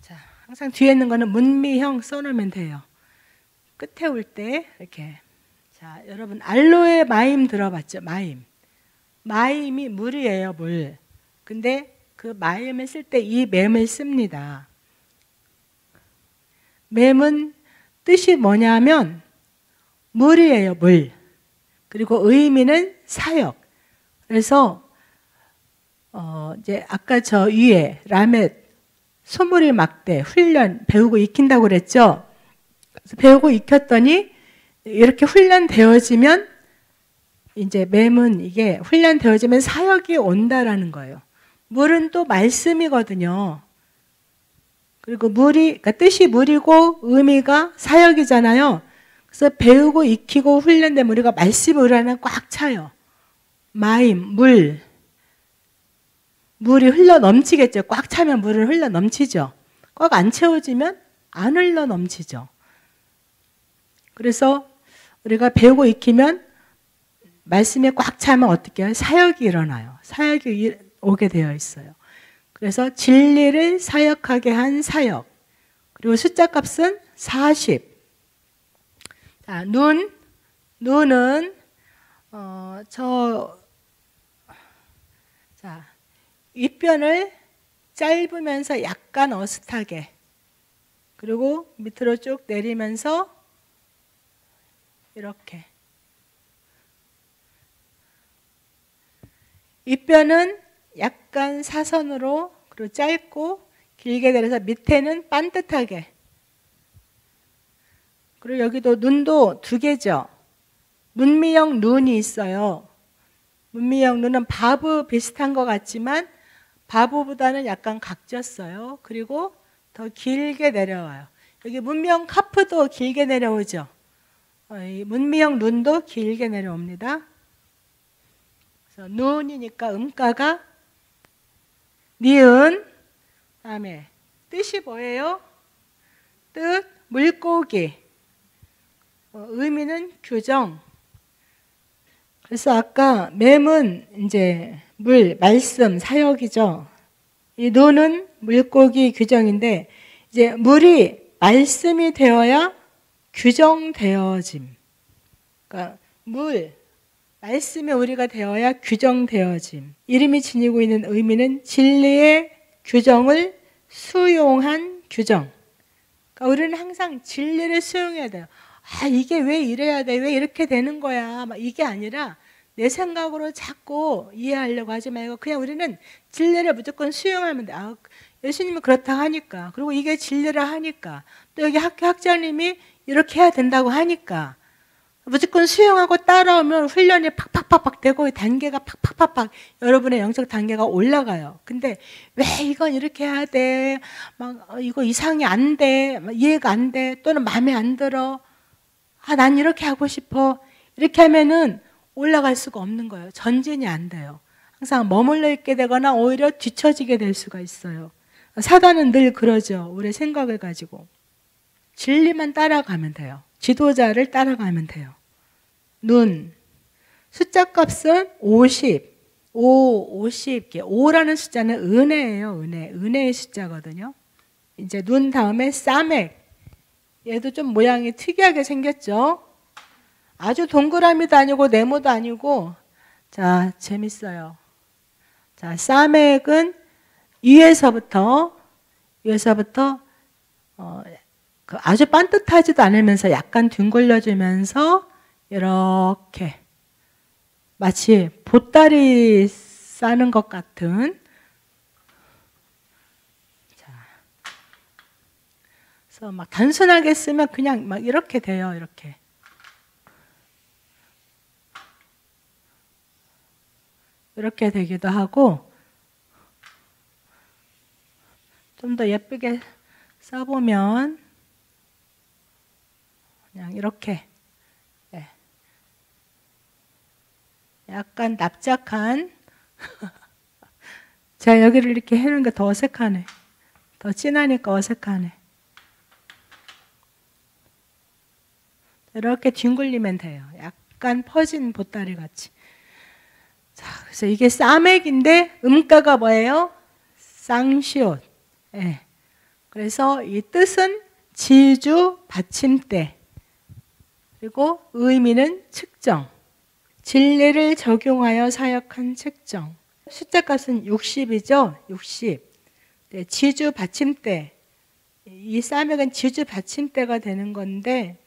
자, 항상 뒤에 있는 거는 문미형 써놓으면 돼요. 끝에 올 때 이렇게. 자, 여러분 알로에 마임 들어봤죠? 마임이 물이에요, 물. 근데 그 마임을 쓸 때 이 맴을 씁니다. 맴은 뜻이 뭐냐면 물이에요, 물. 그리고 의미는 사역. 그래서 이제 아까 저 위에 라멧, 소머리 막대, 훈련 배우고 익힌다고 그랬죠. 그래서 배우고 익혔더니 이렇게 훈련되어지면 이제 맴은 이게 훈련되어지면 사역이 온다라는 거예요. 물은 또 말씀이거든요. 그리고 그러니까 뜻이 물이고 의미가 사역이잖아요. 그래서 배우고 익히고 훈련되면 우리가 말씀이 우리 안에 꽉 차요. 마임, 물이 흘러 넘치겠죠. 꽉 차면 물은 흘러 넘치죠. 꽉 안 채워지면 안 흘러 넘치죠. 그래서 우리가 배우고 익히면 말씀에 꽉 차면 어떻게 해요? 사역이 일어나요. 사역이 오게 되어 있어요. 그래서 진리를 사역하게 한 사역. 그리고 숫자 값은 40. 자, 눈은 자, 윗변을 짧으면서 약간 어슷하게, 그리고 밑으로 쭉 내리면서 이렇게. 윗변은 약간 사선으로, 그리고 짧고 길게 내려서 밑에는 반듯하게. 그리고 여기도 눈도 2개죠. 문미형 눈이 있어요. 문미형 눈은 바보 비슷한 것 같지만 바보보다는 약간 각졌어요. 그리고 더 길게 내려와요. 여기 문미형 카프도 길게 내려오죠. 이 문미형 눈도 길게 내려옵니다. 그래서 눈이니까 음가가 니은, 다음에 뜻이 뭐예요? 뜻, 물고기. 의미는 규정. 그래서 아까 맴은 이제 물, 말씀, 사역이죠. 이 눈은 물고기 규정인데 이제 물이 말씀이 되어야 규정되어짐. 그러니까 물, 말씀의 우리가 되어야 규정되어짐. 이름이 지니고 있는 의미는 진리의 규정을 수용한 규정. 그러니까 우리는 항상 진리를 수용해야 돼요. 아, 이게 왜 이래야 돼? 왜 이렇게 되는 거야? 막 이게 아니라 내 생각으로 자꾸 이해하려고 하지 말고 그냥 우리는 진리를 무조건 수용하면 돼. 아, 예수님이 그렇다 하니까. 그리고 이게 진리라 하니까. 또 여기 학교 학장님이 이렇게 해야 된다고 하니까. 무조건 수용하고 따라오면 훈련이 팍팍팍팍 되고 단계가 팍팍팍팍 여러분의 영적 단계가 올라가요. 근데 왜 이건 이렇게 해야 돼? 막 이거 이상이 안 돼. 이해가 안 돼. 또는 마음에 안 들어. 아, 난 이렇게 하고 싶어. 이렇게 하면은 올라갈 수가 없는 거예요. 전진이 안 돼요. 항상 머물러 있게 되거나 오히려 뒤처지게 될 수가 있어요. 사단은 늘 그러죠. 우리의 생각을 가지고. 진리만 따라가면 돼요. 지도자를 따라가면 돼요. 눈. 숫자 값은 50. 50. 5라는 숫자는 은혜예요. 은혜의 숫자거든요. 이제 눈 다음에 싸맥. 얘도 좀 모양이 특이하게 생겼죠. 아주 동그라미도 아니고 네모도 아니고. 자, 재밌어요. 자, 싸맥은 위에서부터 아주 반듯하지도 않으면서 약간 둥글려지면서 이렇게 마치 보따리 싸는 것 같은. 자, 그래서 막 단순하게 쓰면 그냥 막 이렇게 돼요. 이렇게 되기도 하고 좀 더 예쁘게 써보면 그냥 이렇게 약간 납작한 제가 여기를 이렇게 해놓은 게 더 어색하네. 더 진하니까 어색하네. 이렇게 뒹굴리면 돼요. 약간 퍼진 보따리 같이. 자, 그래서 이게 싸맥인데 음가가 뭐예요? 쌍시옷. 예. 그래서 이 뜻은 지주 받침대. 그리고 의미는 측정. 진리를 적용하여 사역한 측정. 숫자 값은 60이죠. 60. 네, 지주 받침대. 이 싸맥은 지주 받침대가 되는 건데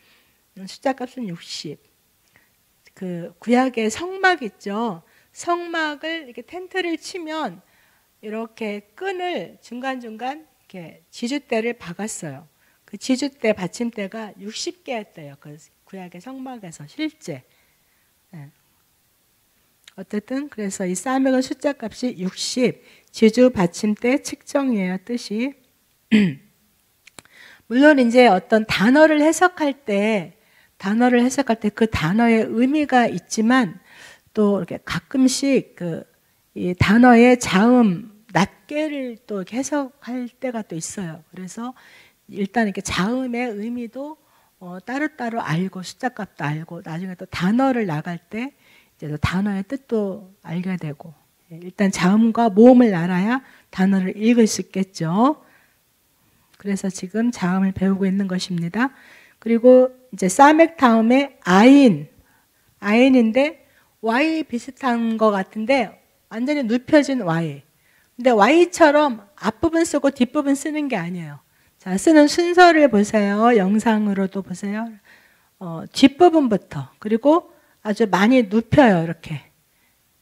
숫자 값은 60. 그 구약의 성막 있죠. 성막을 이렇게 텐트를 치면 이렇게 끈을 중간중간 이렇게 지주대를 박았어요. 그 지주대 받침대가 60개였대요. 그 구약의 성막에서 실제. 네. 어쨌든 그래서 이 싸맥은 숫자 값이 60, 지주 받침대 측정이에요. 뜻이. 물론 이제 어떤 단어를 해석할 때 그 단어의 의미가 있지만 또 이렇게 가끔씩 이 단어의 자음, 낱개를 또 해석할 때가 또 있어요. 그래서 일단 이렇게 자음의 의미도 따로따로 알고 숫자 값도 알고 나중에 또 단어를 나갈 때 이제 또 단어의 뜻도 알게 되고 일단 자음과 모음을 알아야 단어를 읽을 수 있겠죠. 그래서 지금 자음을 배우고 있는 것입니다. 그리고 이제 싸맥 다음에 아인인데 Y 비슷한 것 같은데 완전히 눕혀진 Y. 근데 Y처럼 앞부분 쓰고 뒷부분 쓰는 게 아니에요. 자, 쓰는 순서를 보세요. 영상으로도 보세요. 뒷부분부터. 그리고 아주 많이 눕혀요. 이렇게.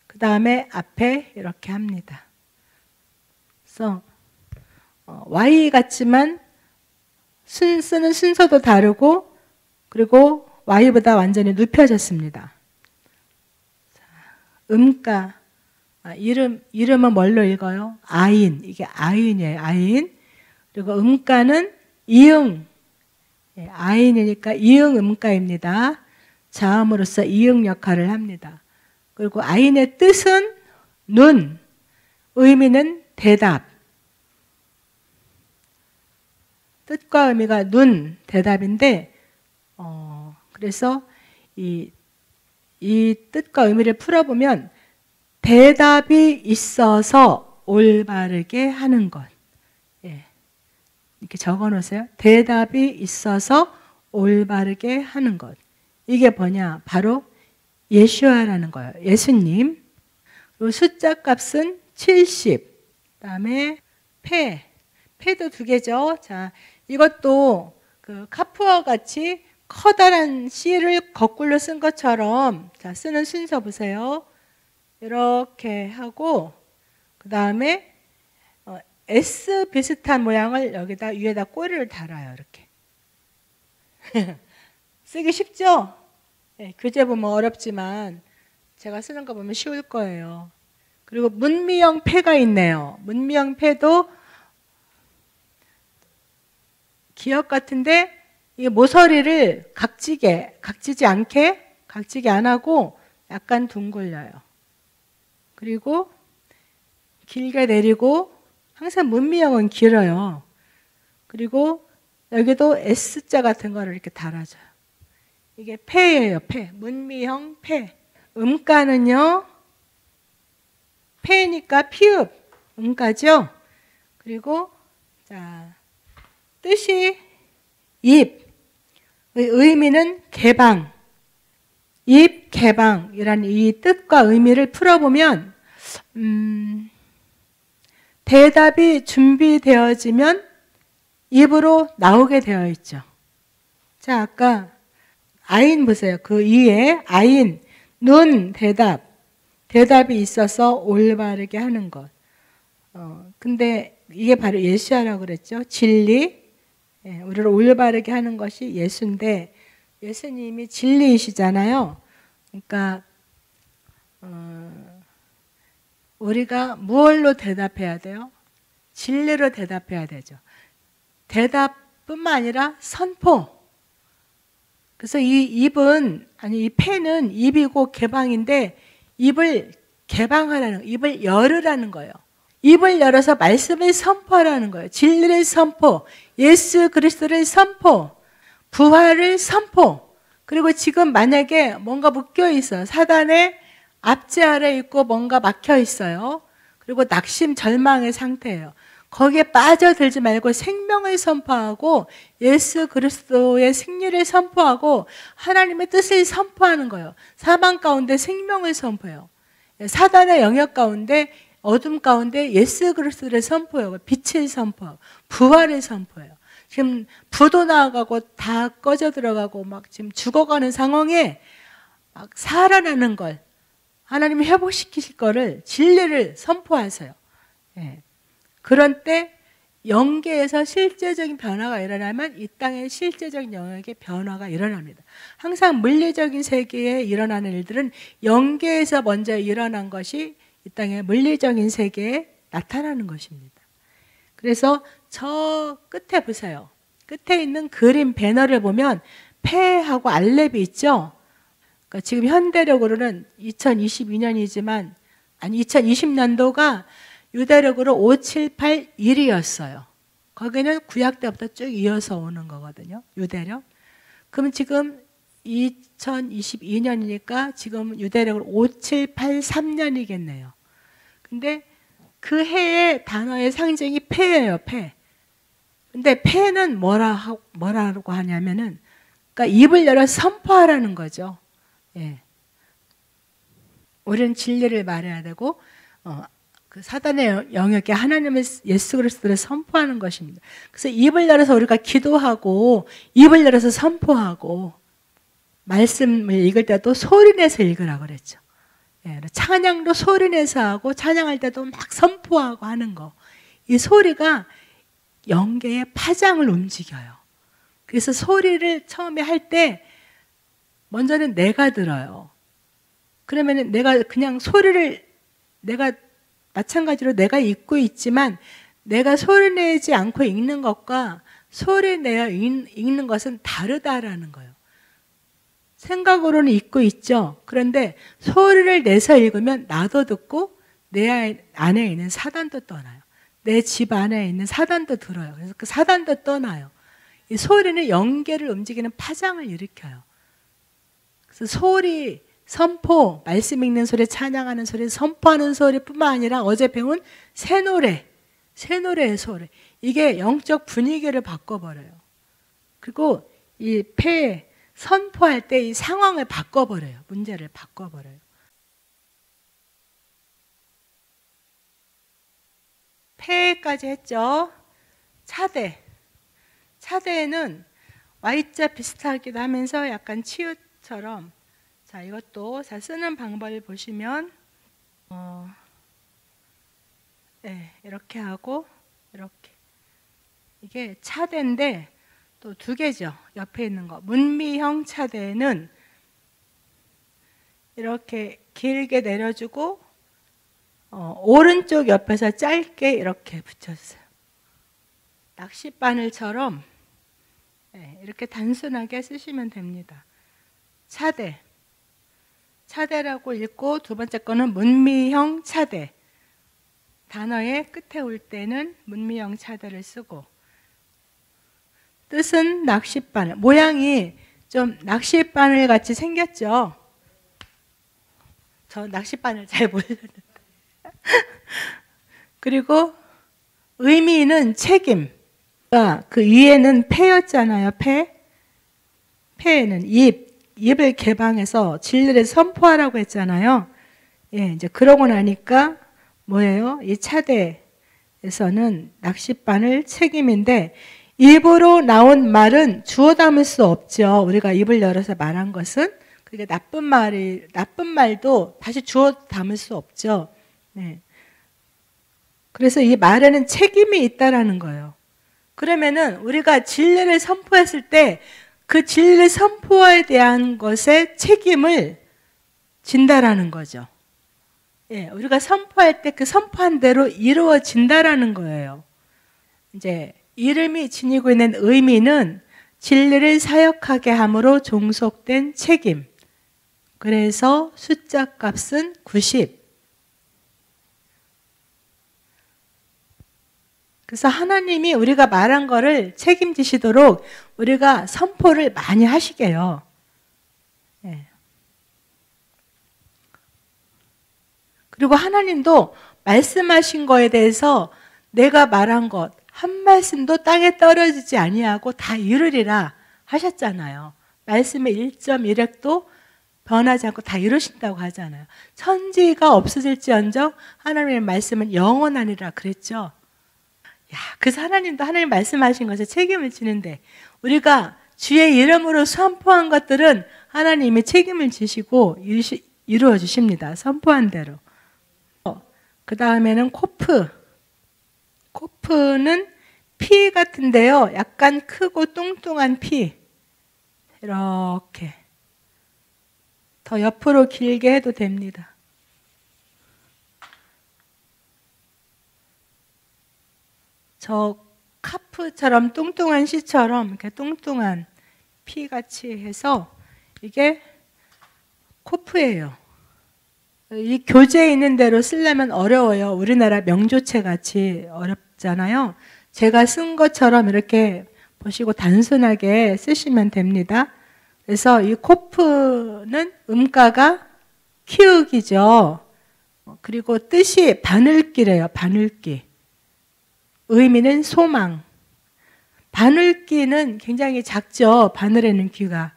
그 다음에 앞에 이렇게 합니다. 그래서 Y 같지만 쓰는 순서도 다르고 그리고 Y보다 완전히 눕혀졌습니다. 음가. 이름은 뭘로 읽어요? 아인. 이게 아인이에요. 아인. 그리고 음가는 이응. 아인이니까 이응 음가입니다. 자음으로서 이응 역할을 합니다. 그리고 아인의 뜻은 눈. 의미는 대답. 뜻과 의미가 눈, 대답인데, 그래서 이 뜻과 의미를 풀어보면 대답이 있어서 올바르게 하는 것. 이렇게 적어 놓으세요. 대답이 있어서 올바르게 하는 것. 이게 뭐냐? 바로 예수아라는 거예요. 예수님. 그리고 숫자 값은 70. 그다음에 패도 2개죠. 자, 이것도 그 카푸어 같이 커다란 C를 거꾸로 쓴 것처럼, 자, 쓰는 순서 보세요. 이렇게 하고, 그 다음에 S 비슷한 모양을 여기다 위에다 꼬리를 달아요. 이렇게. 쓰기 쉽죠? 네, 교재 보면 어렵지만 제가 쓰는 거 보면 쉬울 거예요. 그리고 문미형 패가 있네요. 문미형 패도 기역 같은데 이 모서리를 각지지 않게, 각지게 안 하고 약간 둥글려요. 그리고 길게 내리고, 항상 문미형은 길어요. 그리고 여기도 S자 같은 거를 이렇게 달아줘요. 이게 패예요, 패. 문미형 패. 음가는요, 패니까 피읍, 음가죠? 그리고, 자, 뜻이 입, 의미는 개방, 입 개방이라는 이 뜻과 의미를 풀어보면 대답이 준비되어지면 입으로 나오게 되어 있죠. 자, 아까 아인 보세요. 그 위에 아인, 눈, 대답이 있어서 올바르게 하는 것. 근데 이게 바로 예수아라고 그랬죠. 진리, 우리를 올바르게 하는 것이 예수인데, 예수님이 진리이시잖아요. 그러니까 우리가 무엇로 대답해야 돼요? 진리로 대답해야 되죠. 대답뿐만 아니라 선포. 그래서 이 폐는 입이고 개방인데, 입을 개방하라는, 입을 열으라는 거예요. 입을 열어서 말씀을 선포하라는 거예요. 진리를 선포, 예수 그리스도를 선포, 부활을 선포. 그리고 지금 만약에 뭔가 묶여 있어요. 사단의 압제 아래 있고 뭔가 막혀 있어요. 그리고 낙심, 절망의 상태예요. 거기에 빠져들지 말고 생명을 선포하고 예수 그리스도의 승리를 선포하고 하나님의 뜻을 선포하는 거예요. 사망 가운데 생명을 선포해요. 사단의 영역 가운데, 어둠 가운데 예수 그리스도를 선포해요. 빛을 선포하고 부활을 선포해요. 지금 부도 나가고 다 꺼져 들어가고 막 지금 죽어가는 상황에 막 살아나는 걸, 하나님이 회복시키실 거를, 진리를 선포하세요. 그런 때 영계에서 실제적인 변화가 일어나면 이 땅의 실제적인 영역의 변화가 일어납니다. 항상 물리적인 세계에 일어나는 일들은 영계에서 먼저 일어난 것이 이 땅의 물리적인 세계에 나타나는 것입니다. 그래서 저 끝에 보세요. 끝에 있는 그림 배너를 보면 폐하고 알렙이 있죠. 그러니까 지금 현대력으로는 2022년이지만, 아니 2020년도가 유대력으로 5781이었어요. 거기는 구약 때부터 쭉 이어서 오는 거거든요. 유대력. 그럼 지금 2022년이니까 지금 유대력으로 5783년이겠네요. 근데 그 해의 단어의 상징이 폐예요, 폐. 근데 폐는 뭐라고 하냐면은, 그러니까 입을 열어 선포하라는 거죠. 우리는 진리를 말해야 되고, 그 사단의 영역에 하나님의 예수 그리스도를 선포하는 것입니다. 그래서 입을 열어서 우리가 기도하고, 입을 열어서 선포하고, 말씀을 읽을 때도 소리내서 읽으라고 그랬죠. 찬양도 소리내서 하고, 찬양할 때도 막 선포하고 하는 거. 이 소리가 영계의 파장을 움직여요. 그래서 소리를 처음에 할 때 먼저는 내가 들어요. 그러면은 내가 그냥 소리를, 내가 마찬가지로 내가 읽고 있지만 내가 소리 내지 않고 읽는 것과 소리 내어 읽는 것은 다르다라는 거예요. 생각으로는 읽고 있죠. 그런데 소리를 내서 읽으면 나도 듣고 내 안에 있는 사단도 떠나요. 내 집 안에 있는 사단도 들어요. 그래서 그 사단도 떠나요. 이 소리는 영계를 움직이는 파장을 일으켜요. 그래서 소리, 선포, 말씀 읽는 소리, 찬양하는 소리, 선포하는 소리뿐만 아니라 어제 배운 새 노래의 소리. 이게 영적 분위기를 바꿔버려요. 그리고 이 폐 선포할 때 이 상황을 바꿔버려요. 문제를 바꿔버려요. 폐까지 했죠. 차대는 Y자 비슷하기도 하면서 약간 치읓처럼, 자, 이것도 자 쓰는 방법을 보시면 네, 이렇게 하고 이렇게, 이게 차대인데 또 두 개죠. 옆에 있는 거 문미형 차대는 이렇게 길게 내려주고 오른쪽 옆에서 짧게 이렇게 붙여주세요. 낚싯바늘처럼 네, 이렇게 단순하게 쓰시면 됩니다. 차대라고 읽고, 두 번째 거는 문미형 차대. 단어의 끝에 올 때는 문미형 차대를 쓰고, 뜻은 낚싯바늘. 모양이 좀 낚싯바늘 같이 생겼죠. 저 낚싯바늘 잘 모르는데. 그리고 의미는 책임. 그 위에는 폐였잖아요. 폐에는 입을 개방해서 진리를 선포하라고 했잖아요. 예, 이제 그러고 나니까 뭐예요? 이 차대에서는 낚싯바늘 책임인데, 입으로 나온 말은 주워 담을 수 없죠. 우리가 입을 열어서 말한 것은, 그게 나쁜 말도 다시 주워 담을 수 없죠. 네. 그래서 이 말에는 책임이 있다라는 거예요. 그러면은 우리가 진리를 선포했을 때 그 진리를 선포에 대한 것에 책임을 진다라는 거죠. 예, 우리가 선포할 때 그 선포한 대로 이루어진다라는 거예요. 이제 이름이 지니고 있는 의미는 진리를 사역하게 함으로 종속된 책임. 그래서 숫자 값은 90. 그래서 하나님이 우리가 말한 거를 책임지시도록 우리가 선포를 많이 하시게요. 예. 그리고 하나님도 말씀하신 거에 대해서 내가 말한 것 한 말씀도 땅에 떨어지지 아니하고 다 이루리라 하셨잖아요. 말씀의 1.1획도 변하지 않고 다 이루신다고 하잖아요. 천지가 없어질지언정 하나님의 말씀은 영원하니라 그랬죠. 야, 그래서 하나님도 하나님 말씀하신 것에 책임을 지는데, 우리가 주의 이름으로 선포한 것들은 하나님이 책임을 지시고 이루어 주십니다. 선포한 대로. 그 다음에는 코프는 피 같은데요. 약간 크고 뚱뚱한 피. 이렇게. 더 옆으로 길게 해도 됩니다. 저 카프처럼 뚱뚱한 씨처럼 이렇게 뚱뚱한 피같이 해서 이게 코프예요. 이 교재에 있는 대로 쓰려면 어려워요. 우리나라 명조체 같이 어렵잖아요. 제가 쓴 것처럼 이렇게 보시고 단순하게 쓰시면 됩니다. 그래서 이 코프는 음가가 키읔이죠. 그리고 뜻이 바늘귀래요. 바늘귀. 의미는 소망. 바늘귀는 굉장히 작죠. 바늘에는 귀가.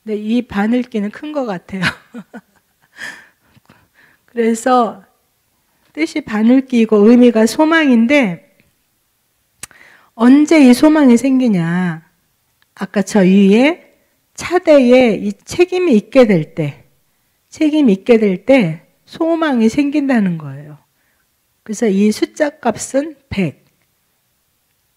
근데 이 바늘귀는 큰 것 같아요. 그래서 뜻이 바늘귀이고 의미가 소망인데, 언제 이 소망이 생기냐? 아까 저 위에 차대에 이 책임이 있게 될 때, 소망이 생긴다는 거예요. 그래서 이 숫자 값은 100.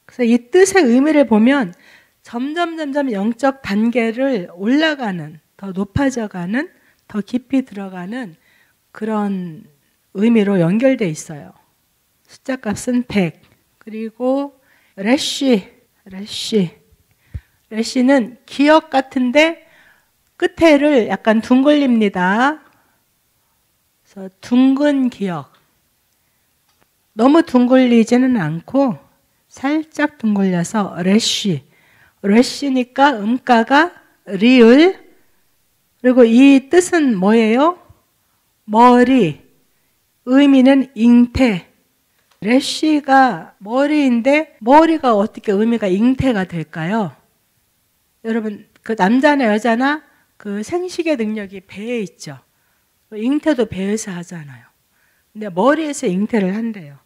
그래서 이 뜻의 의미를 보면 점점 영적 단계를 올라가는, 더 높아져가는 더 깊이 들어가는 그런 의미로 연결돼 있어요. 숫자 값은 100. 그리고 래쉬는 기역 같은데 끝에를 약간 둥글립니다. 그래서 둥근 기역. 너무 둥글리지는 않고 살짝 둥글려서 래쉬니까 음가가 리을. 그리고 이 뜻은 뭐예요? 머리. 의미는 잉태. 래쉬가 머리인데 머리가 어떻게 의미가 잉태가 될까요? 여러분, 그 남자나 여자나 그 생식의 능력이 배에 있죠. 잉태도 배에서 하잖아요. 근데 머리에서 잉태를 한대요.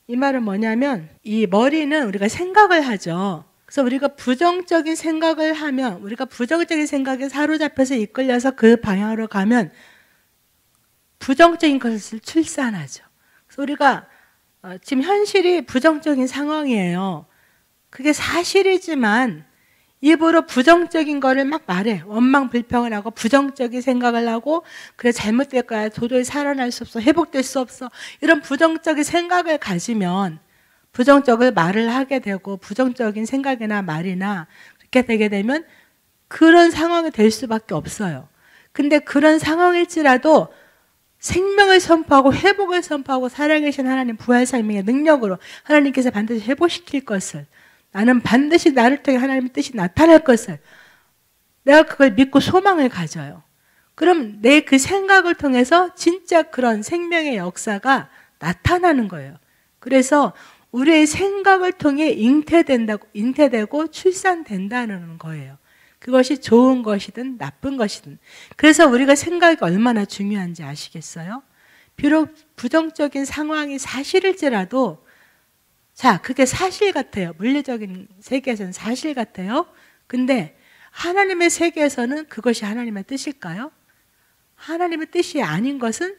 이 말은 뭐냐면 이 머리는 우리가 생각을 하죠. 그래서 우리가 부정적인 생각을 하면, 우리가 부정적인 생각에 사로잡혀서 이끌려서 그 방향으로 가면 부정적인 것을 출산하죠. 그래서 우리가 지금 현실이 부정적인 상황이에요. 그게 사실이지만 입으로 부정적인 거를 막 말해. 원망 불평을 하고 부정적인 생각을 하고, 그래 잘못될 거야, 도저히 살아날 수 없어, 회복될 수 없어, 이런 부정적인 생각을 가지면 부정적인 말을 하게 되고, 부정적인 생각이나 말이나 그렇게 되게 되면 그런 상황이 될 수밖에 없어요. 근데 그런 상황일지라도 생명을 선포하고 회복을 선포하고 살아계신 하나님 부활 생명의 능력으로 하나님께서 반드시 회복시킬 것을, 나는 반드시 나를 통해 하나님의 뜻이 나타날 것을, 내가 그걸 믿고 소망을 가져요. 그럼 내 그 생각을 통해서 진짜 그런 생명의 역사가 나타나는 거예요. 그래서 우리의 생각을 통해 잉태되고 출산된다는 거예요. 그것이 좋은 것이든 나쁜 것이든. 그래서 우리가 생각이 얼마나 중요한지 아시겠어요? 비록 부정적인 상황이 사실일지라도, 자, 그게 사실 같아요. 물리적인 세계에서는 사실 같아요. 근데 하나님의 세계에서는 그것이 하나님의 뜻일까요? 하나님의 뜻이 아닌 것은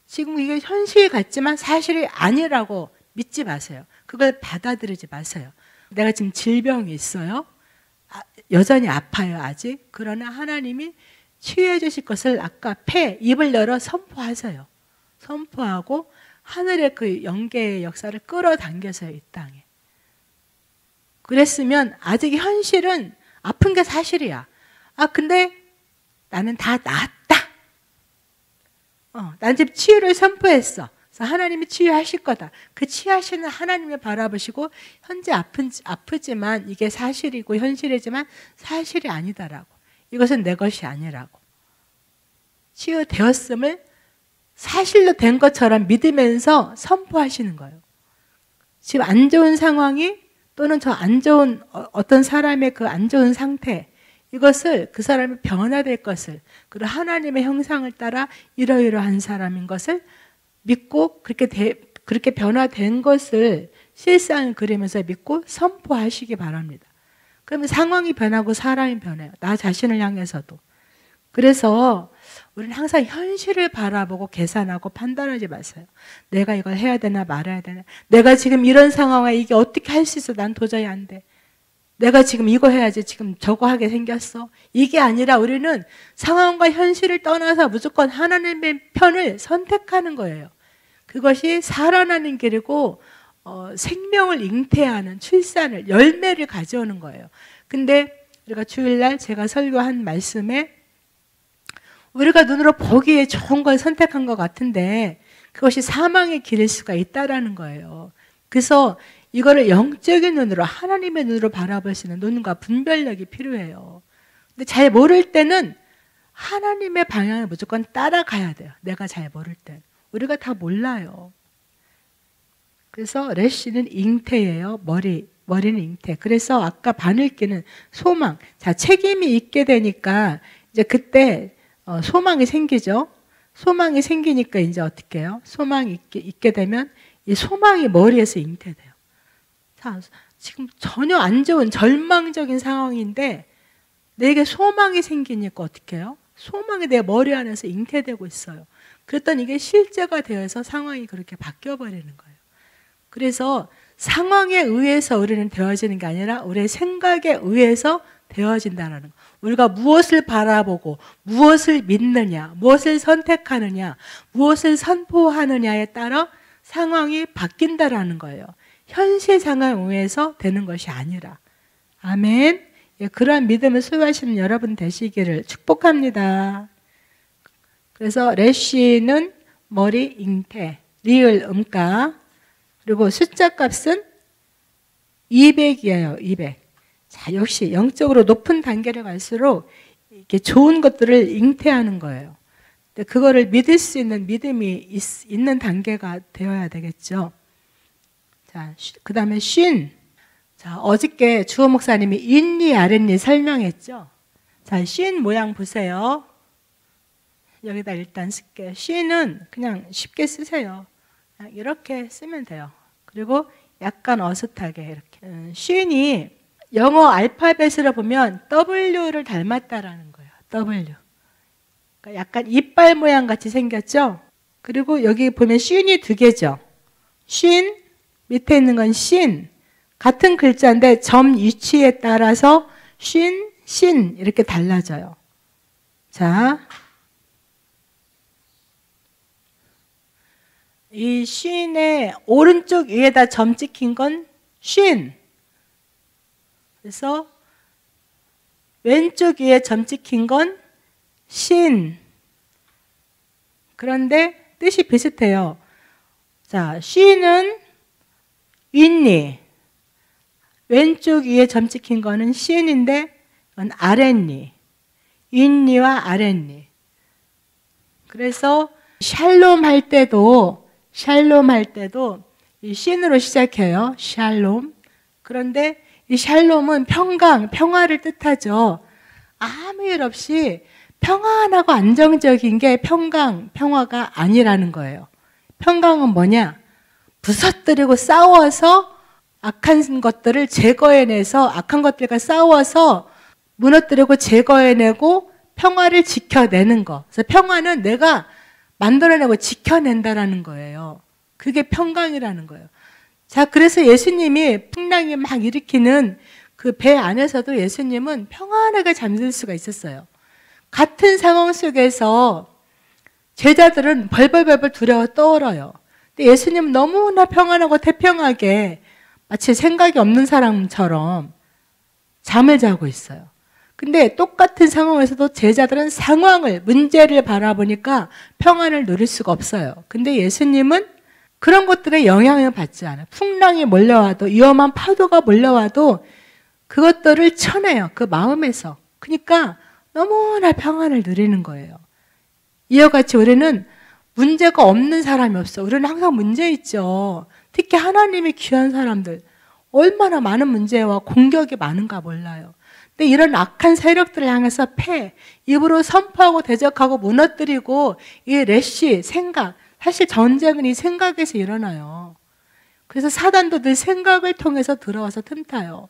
지금 이게 현실 같지만 사실이 아니라고 믿지 마세요. 그걸 받아들이지 마세요. 내가 지금 질병이 있어요. 여전히 아파요, 아직. 그러나 하나님이 치유해 주실 것을 아까 입을 열어 선포하세요. 선포하고 하늘의 그 영계의 역사를 끌어당겨서요, 이 땅에. 그랬으면 아직 현실은 아픈 게 사실이야. 근데 나는 다 나았다. 난 지금 치유를 선포했어. 그래서 하나님이 치유하실 거다. 그 치유하시는 하나님을 바라보시고, 현재 아프지만 이게 사실이고 현실이지만 사실이 아니다라고. 이것은 내 것이 아니라고. 치유되었음을 사실로 된 것처럼 믿으면서 선포하시는 거예요. 지금 안 좋은 상황이, 또는 저 안 좋은 어떤 사람의 그 안 좋은 상태, 이것을, 그 사람이 변화될 것을, 그리고 하나님의 형상을 따라 이러이러한 사람인 것을 믿고, 그렇게 변화된 것을 실상을 그리면서 믿고 선포하시기 바랍니다. 그러면 상황이 변하고 사람이 변해요. 나 자신을 향해서도. 그래서 우리는 항상 현실을 바라보고 계산하고 판단하지 마세요. 내가 이걸 해야 되나 말아야 되나. 내가 지금 이런 상황에 이게 어떻게 할 수 있어. 난 도저히 안 돼. 내가 지금 이거 해야지, 지금 저거 하게 생겼어. 이게 아니라 우리는 상황과 현실을 떠나서 무조건 하나님의 편을 선택하는 거예요. 그것이 살아나는 길이고 생명을 잉태하는, 출산을, 열매를 가져오는 거예요. 근데 우리가 주일날 제가 설교한 말씀에 우리가 눈으로 보기에 좋은 걸 선택한 것 같은데 그것이 사망의 길일 수가 있다라는 거예요. 그래서 이거를 영적인 눈으로, 하나님의 눈으로 바라볼 수 있는 눈과 분별력이 필요해요. 근데 잘 모를 때는 하나님의 방향을 무조건 따라가야 돼요. 내가 잘 모를 때. 우리가 다 몰라요. 그래서 래쉬는 잉태예요. 머리는 잉태. 그래서 아까 바늘기는 소망. 자, 책임이 있게 되니까 이제 그때 소망이 생기죠. 소망이 생기니까 이제 어떻게 해요? 소망이 있게 되면 이 소망이 머리에서 잉태돼요. 자, 지금 전혀 안 좋은 절망적인 상황인데 내게 소망이 생기니까 어떻게 해요? 소망이 내 머리 안에서 잉태되고 있어요. 그랬더니 이게 실제가 되어서 상황이 그렇게 바뀌어버리는 거예요. 그래서 상황에 의해서 우리는 되어지는 게 아니라 우리의 생각에 의해서 되어진다는 거. 우리가 무엇을 바라보고 무엇을 믿느냐, 무엇을 선택하느냐, 무엇을 선포하느냐에 따라 상황이 바뀐다라는 거예요. 현실 상황에 의해서 되는 것이 아니라. 아멘. 예, 그러한 믿음을 소유하시는 여러분 되시기를 축복합니다. 그래서 레시는 머리 잉태, 리을 음가, 그리고 숫자 값은 200이에요. 200. 자, 역시 영적으로 높은 단계를 갈수록 이렇게 좋은 것들을 잉태하는 거예요. 근데 그거를 믿을 수 있는 믿음이 있는 단계가 되어야 되겠죠. 자, 그 다음에 쉰. 자, 어저께 주호 목사님이 윗니 아랫니 설명했죠. 자, 쉰 모양 보세요. 여기다 일단 쓸게요. 쉰은 그냥 쉽게 쓰세요. 그냥 이렇게 쓰면 돼요. 그리고 약간 어슷하게 이렇게. 쉰이 영어 알파벳으로 보면 W를 닮았다라는 거예요. W. 그러니까 약간 이빨 모양 같이 생겼죠. 그리고 여기 보면 쉰이 두 개죠. 쉰, 밑에 있는 건 신. 같은 글자인데 점 위치에 따라서 쉰, 신 이렇게 달라져요. 자, 이 쉰의 오른쪽 위에다 점 찍힌 건 쉰. 그래서 왼쪽 위에 점 찍힌 건 신. 그런데 뜻이 비슷해요. 자, 쉰은 윗니. 왼쪽 위에 점 찍힌 거는 신인데 이건 아랫니. 윗니와 아랫니. 그래서 샬롬 할 때도 이 신으로 시작해요. 샬롬. 그런데 이 샬롬은 평강, 평화를 뜻하죠. 아무 일 없이 평안하고 안정적인 게 평화가 아니라는 거예요. 평강은 뭐냐? 부서뜨리고 싸워서 악한 것들을 제거해내서 악한 것들과 싸워서 무너뜨리고 제거해내고 평화를 지켜내는 거. 그래서 평화는 내가 만들어내고 지켜낸다라는 거예요. 그게 평강이라는 거예요. 자, 그래서 예수님이 풍랑이 막 일으키는 그 배 안에서도 예수님은 평안하게 잠들 수가 있었어요. 같은 상황 속에서 제자들은 벌벌벌 두려워 떨어요. 근데 예수님은 너무나 평안하고 태평하게 마치 생각이 없는 사람처럼 잠을 자고 있어요. 근데 똑같은 상황에서도 제자들은 문제를 바라보니까 평안을 누릴 수가 없어요. 근데 예수님은 그런 것들에 영향을 받지 않아요. 풍랑이 몰려와도, 위험한 파도가 몰려와도 그것들을 쳐내요. 그 마음에서. 그러니까 너무나 평안을 누리는 거예요. 이와 같이 우리는 문제가 없는 사람이 없어. 우리는 항상 문제 있죠. 특히 하나님이 귀한 사람들. 얼마나 많은 문제와 공격이 많은가 몰라요. 근데 이런 악한 세력들을 향해서 입으로 선포하고 대적하고 무너뜨리고 이 레시, 생각. 사실 전쟁은 이 생각에서 일어나요. 그래서 사단도 늘 생각을 통해서 들어와서 틈타요.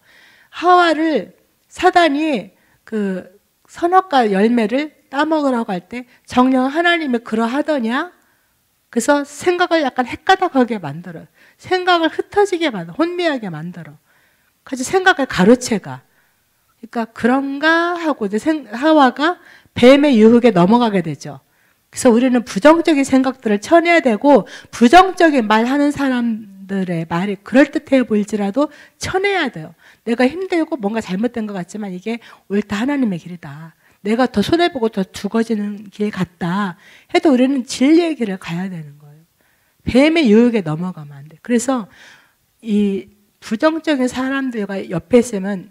하와를 사단이 그 선악과 열매를 따먹으라고 할 때 정녕 하나님이 그러하더냐? 그래서 생각을 약간 헷가닥하게 만들어요. 생각을 흩어지게 만들어, 혼미하게 만들어. 그래서 생각을 가로채가. 그러니까 그런가 하고 이제 하와가 뱀의 유혹에 넘어가게 되죠. 그래서 우리는 부정적인 생각들을 쳐내야 되고 부정적인 말하는 사람들의 말이 그럴듯해 보일지라도 쳐내야 돼요. 내가 힘들고 뭔가 잘못된 것 같지만 이게 옳다 하나님의 길이다. 내가 더 손해보고 더 죽어지는 길 같다 해도 우리는 진리의 길을 가야 되는 거예요. 뱀의 유혹에 넘어가면 안 돼. 그래서 이 부정적인 사람들과 옆에 있으면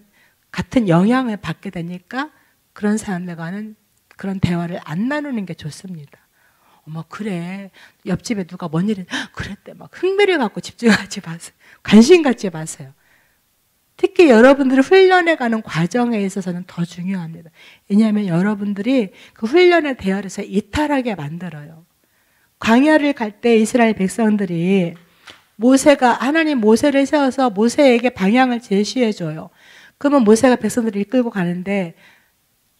같은 영향을 받게 되니까 그런 사람들과는 그런 대화를 안 나누는 게 좋습니다. 어머 그래 옆집에 누가 뭔 일이 그랬대 막 흥미를 갖고 집중하지 마세요. 관심 갖지 마세요. 특히 여러분들이 훈련해가는 과정에 있어서는 더 중요합니다. 왜냐하면 여러분들이 그 훈련의 대열에서 이탈하게 만들어요. 광야를 갈 때 이스라엘 백성들이 하나님 모세를 세워서 모세에게 방향을 제시해줘요. 그러면 모세가 백성들을 이끌고 가는데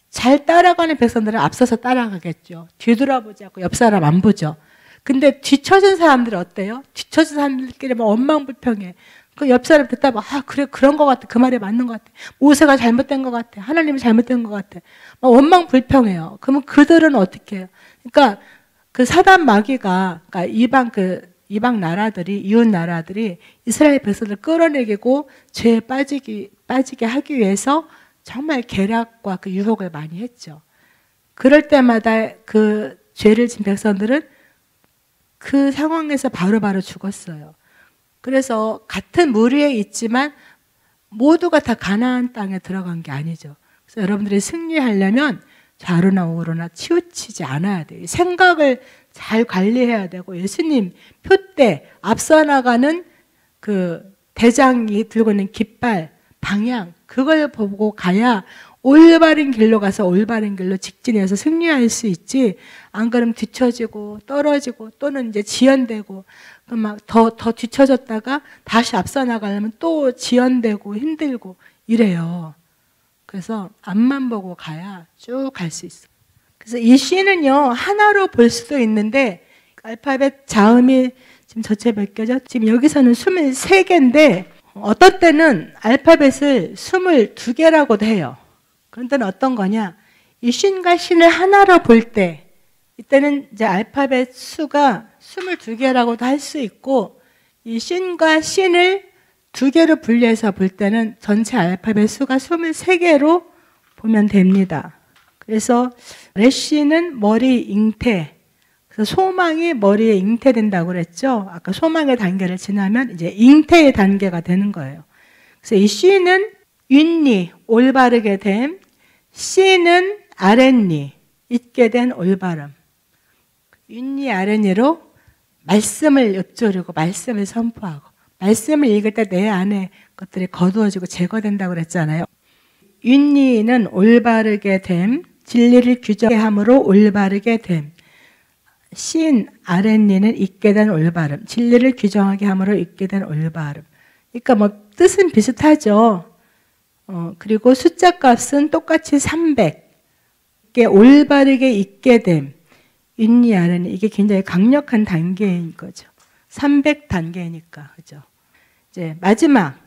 잘 따라가는 백성들은 앞서서 따라가겠죠. 뒤돌아보지 않고 옆 사람 안 보죠. 근데 뒤처진 사람들이 어때요? 뒤처진 사람들끼리 막 원망불평해. 그 옆 사람 듣다 봐. 아, 그래, 그런 것 같아. 그 말이 맞는 것 같아. 모세가 잘못된 것 같아. 하나님이 잘못된 것 같아. 막 원망 불평해요. 그러면 그들은 어떻게 해요? 그러니까 그 사단 마귀가, 그러니까 이방 나라들이, 이웃 나라들이 이스라엘 백성을 끌어내리고 죄에 빠지게 하기 위해서 정말 계략과 그 유혹을 많이 했죠. 그럴 때마다 그 죄를 진 백성들은 그 상황에서 바로바로 죽었어요. 그래서 같은 무리에 있지만 모두가 다 가나안 땅에 들어간 게 아니죠. 그래서 여러분들이 승리하려면 좌로나 우로나 치우치지 않아야 돼요. 생각을 잘 관리해야 되고, 예수님 표대 앞서 나가는 그 대장이 들고 있는 깃발 방향, 그걸 보고 가야 올바른 길로 가서 올바른 길로 직진해서 승리할 수 있지, 안 그러면 뒤처지고 떨어지고 또는 이제 지연되고 막 더 뒤처졌다가 다시 앞서 나가려면 또 지연되고 힘들고 이래요. 그래서 앞만 보고 가야 쭉 갈 수 있어요. 그래서 이 C는요, 하나로 볼 수도 있는데, 알파벳 자음이 지금 저체 몇 개죠? 지금 여기서는 23개인데, 어떤 때는 알파벳을 22개라고도 해요. 그런 때는 어떤 거냐? 이 C과 C를 하나로 볼 때, 이때는 이제 알파벳 수가 22개라고도 할 수 있고, 이 C과 C를 2개로 분리해서 볼 때는 전체 알파벳 수가 23개로 보면 됩니다. 그래서 레시는 머리 잉태, 그래서 소망이 머리에 잉태된다고 그랬죠. 아까 소망의 단계를 지나면 이제 잉태의 단계가 되는 거예요. 그래서 이 C는 윗니, 올바르게 됨, C는 아랫니, 있게 된 올바름. 윗니, 아랫니로 말씀을 읊조리고 말씀을 선포하고, 말씀을 읽을 때 내 안에 것들이 거두어지고 제거된다고 그랬잖아요. 윗니는 올바르게 됨, 진리를 규정함으로 올바르게 됨. 신 아랫니는 있게 된 올바름, 진리를 규정하게 함으로 있게 된 올바름. 그러니까 뭐 뜻은 비슷하죠. 그리고 숫자 값은 똑같이 300. 이게 올바르게 있게 됨, 윗니 아랫니, 이게 굉장히 강력한 단계인 거죠. 300단계니까, 그죠? 이제 마지막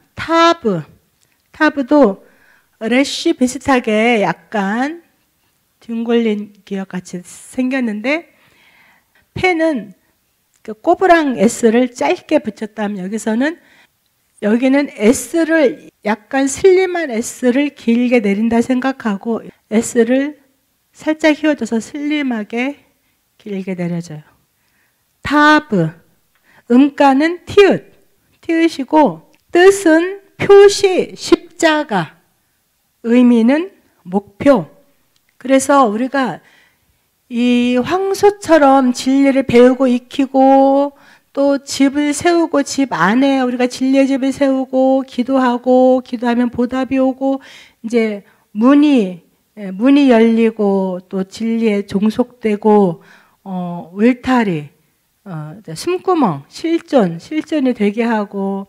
타브도 래쉬 비슷하게 약간 둥글린 기역같이 생겼는데, 펜은 그 꼬부랑 S를 짧게 붙였다면 여기는 S를 약간 슬림한 S를 길게 내린다 생각하고 S를 살짝 휘어져서 슬림하게 길게 내려져요. 타브, 음가는 티읕이고 뜻은 표시, 십자가, 의미는 목표. 그래서 우리가 이 황소처럼 진리를 배우고 익히고 또 집을 세우고 집 안에 우리가 진리의 집을 세우고 기도하면 보답이 오고 이제 문이 열리고 또 진리에 종속되고 울타리, 숨구멍, 실존이 되게 하고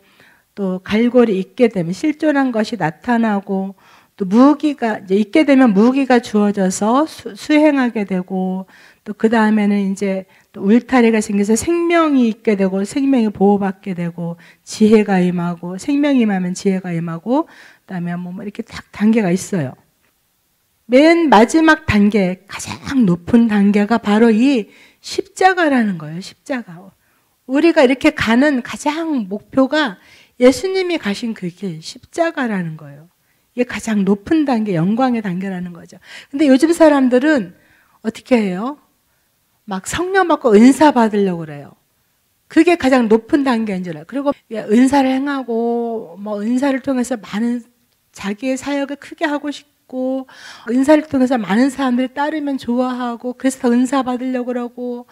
또 갈고리 있게 되면 실존한 것이 나타나고 또 무기가 이제 있게 되면 무기가 주어져서 수행하게 되고 또 그 다음에는 이제 또 울타리가 생겨서 생명이 있게 되고 생명이 보호받게 되고 지혜가 임하고 생명이 임하면 지혜가 임하고 그다음에 뭐 이렇게 딱 단계가 있어요. 맨 마지막 단계, 가장 높은 단계가 바로 이 십자가라는 거예요. 십자가. 우리가 이렇게 가는 가장 목표가 예수님이 가신 그 길, 십자가라는 거예요. 이게 가장 높은 단계, 영광의 단계라는 거죠. 근데 요즘 사람들은 어떻게 해요? 막 성령 받고 은사 받으려고 그래요. 그게 가장 높은 단계인 줄 알아요. 그리고 은사를 행하고 뭐 은사를 통해서 많은 자기의 사역을 크게 하고 싶고 은사를 통해서 많은 사람들이 따르면 좋아하고 그래서 더 은사 받으려고 그러고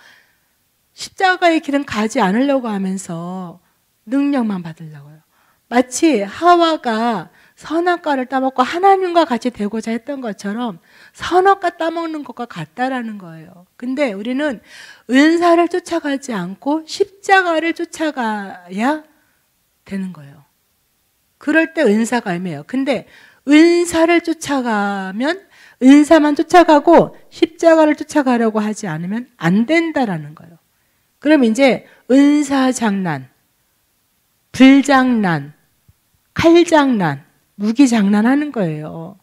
십자가의 길은 가지 않으려고 하면서 능력만 받으려고요. 마치 하와가 선악과를 따먹고 하나님과 같이 되고자 했던 것처럼 선악과 따먹는 것과 같다라는 거예요. 근데 우리는 은사를 쫓아가지 않고 십자가를 쫓아가야 되는 거예요. 그럴 때 은사가 애매해요. 근데 은사를 쫓아가면 은사만 쫓아가고 십자가를 쫓아가려고 하지 않으면 안 된다라는 거예요. 그럼 이제 은사 장난, 불장난, 칼장난, 무기장난 하는 거예요.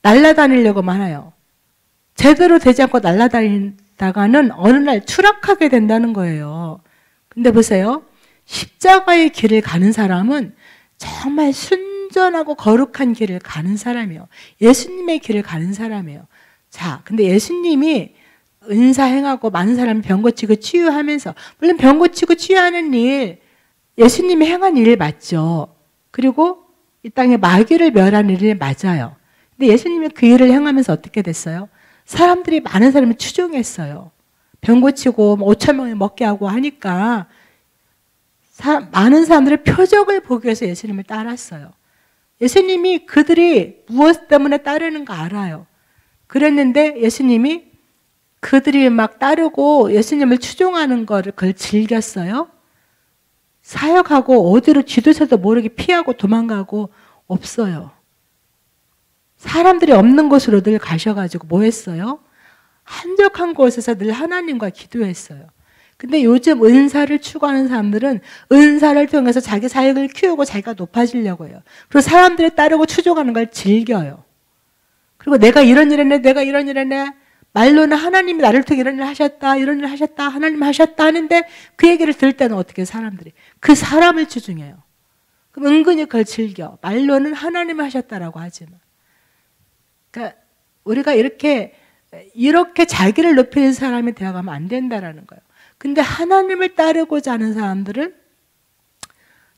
날아다니려고만 해요. 제대로 되지 않고 날아다니다가는 어느 날 추락하게 된다는 거예요. 근데 보세요. 십자가의 길을 가는 사람은 정말 순전하고 거룩한 길을 가는 사람이에요. 예수님의 길을 가는 사람이에요. 자, 근데 예수님이 은사 행하고 많은 사람이 병 고치고 치유하면서, 물론 병 고치고 치유하는 일, 예수님이 행한 일 맞죠. 그리고 이 땅에 마귀를 멸하는 일이 맞아요. 근데 예수님이 그 일을 행하면서 어떻게 됐어요? 사람들이, 많은 사람이 추종했어요. 병 고치고 5천 명이 먹게 하고 하니까 많은 사람들의 표적을 보기 위해서 예수님을 따랐어요. 예수님이 그들이 무엇 때문에 따르는가 알아요. 그랬는데 예수님이 그들이 막 따르고 예수님을 추종하는 거를 그걸 즐겼어요. 사역하고 어디로 지도서도 모르게 피하고 도망가고 없어요. 사람들이 없는 곳으로 늘 가셔가지고 뭐 했어요? 한적한 곳에서 늘 하나님과 기도했어요. 근데 요즘 은사를 추구하는 사람들은 은사를 통해서 자기 사역을 키우고 자기가 높아지려고 해요. 그리고 사람들이 따르고 추종하는 걸 즐겨요. 그리고 내가 이런 일 했네, 내가 이런 일 했네. 말로는 하나님이 나를 통해 이런 일 하셨다, 이런 일 하셨다, 하나님 하셨다 하는데 그 얘기를 들을 때는 어떻게 사람들이 그 사람을 추종해요. 그럼 은근히 그걸 즐겨. 말로는 하나님이 하셨다라고 하지만. 그러니까 우리가 이렇게 자기를 높이는 사람이 되어가면 안 된다라는 거예요. 근데 하나님을 따르고자 하는 사람들은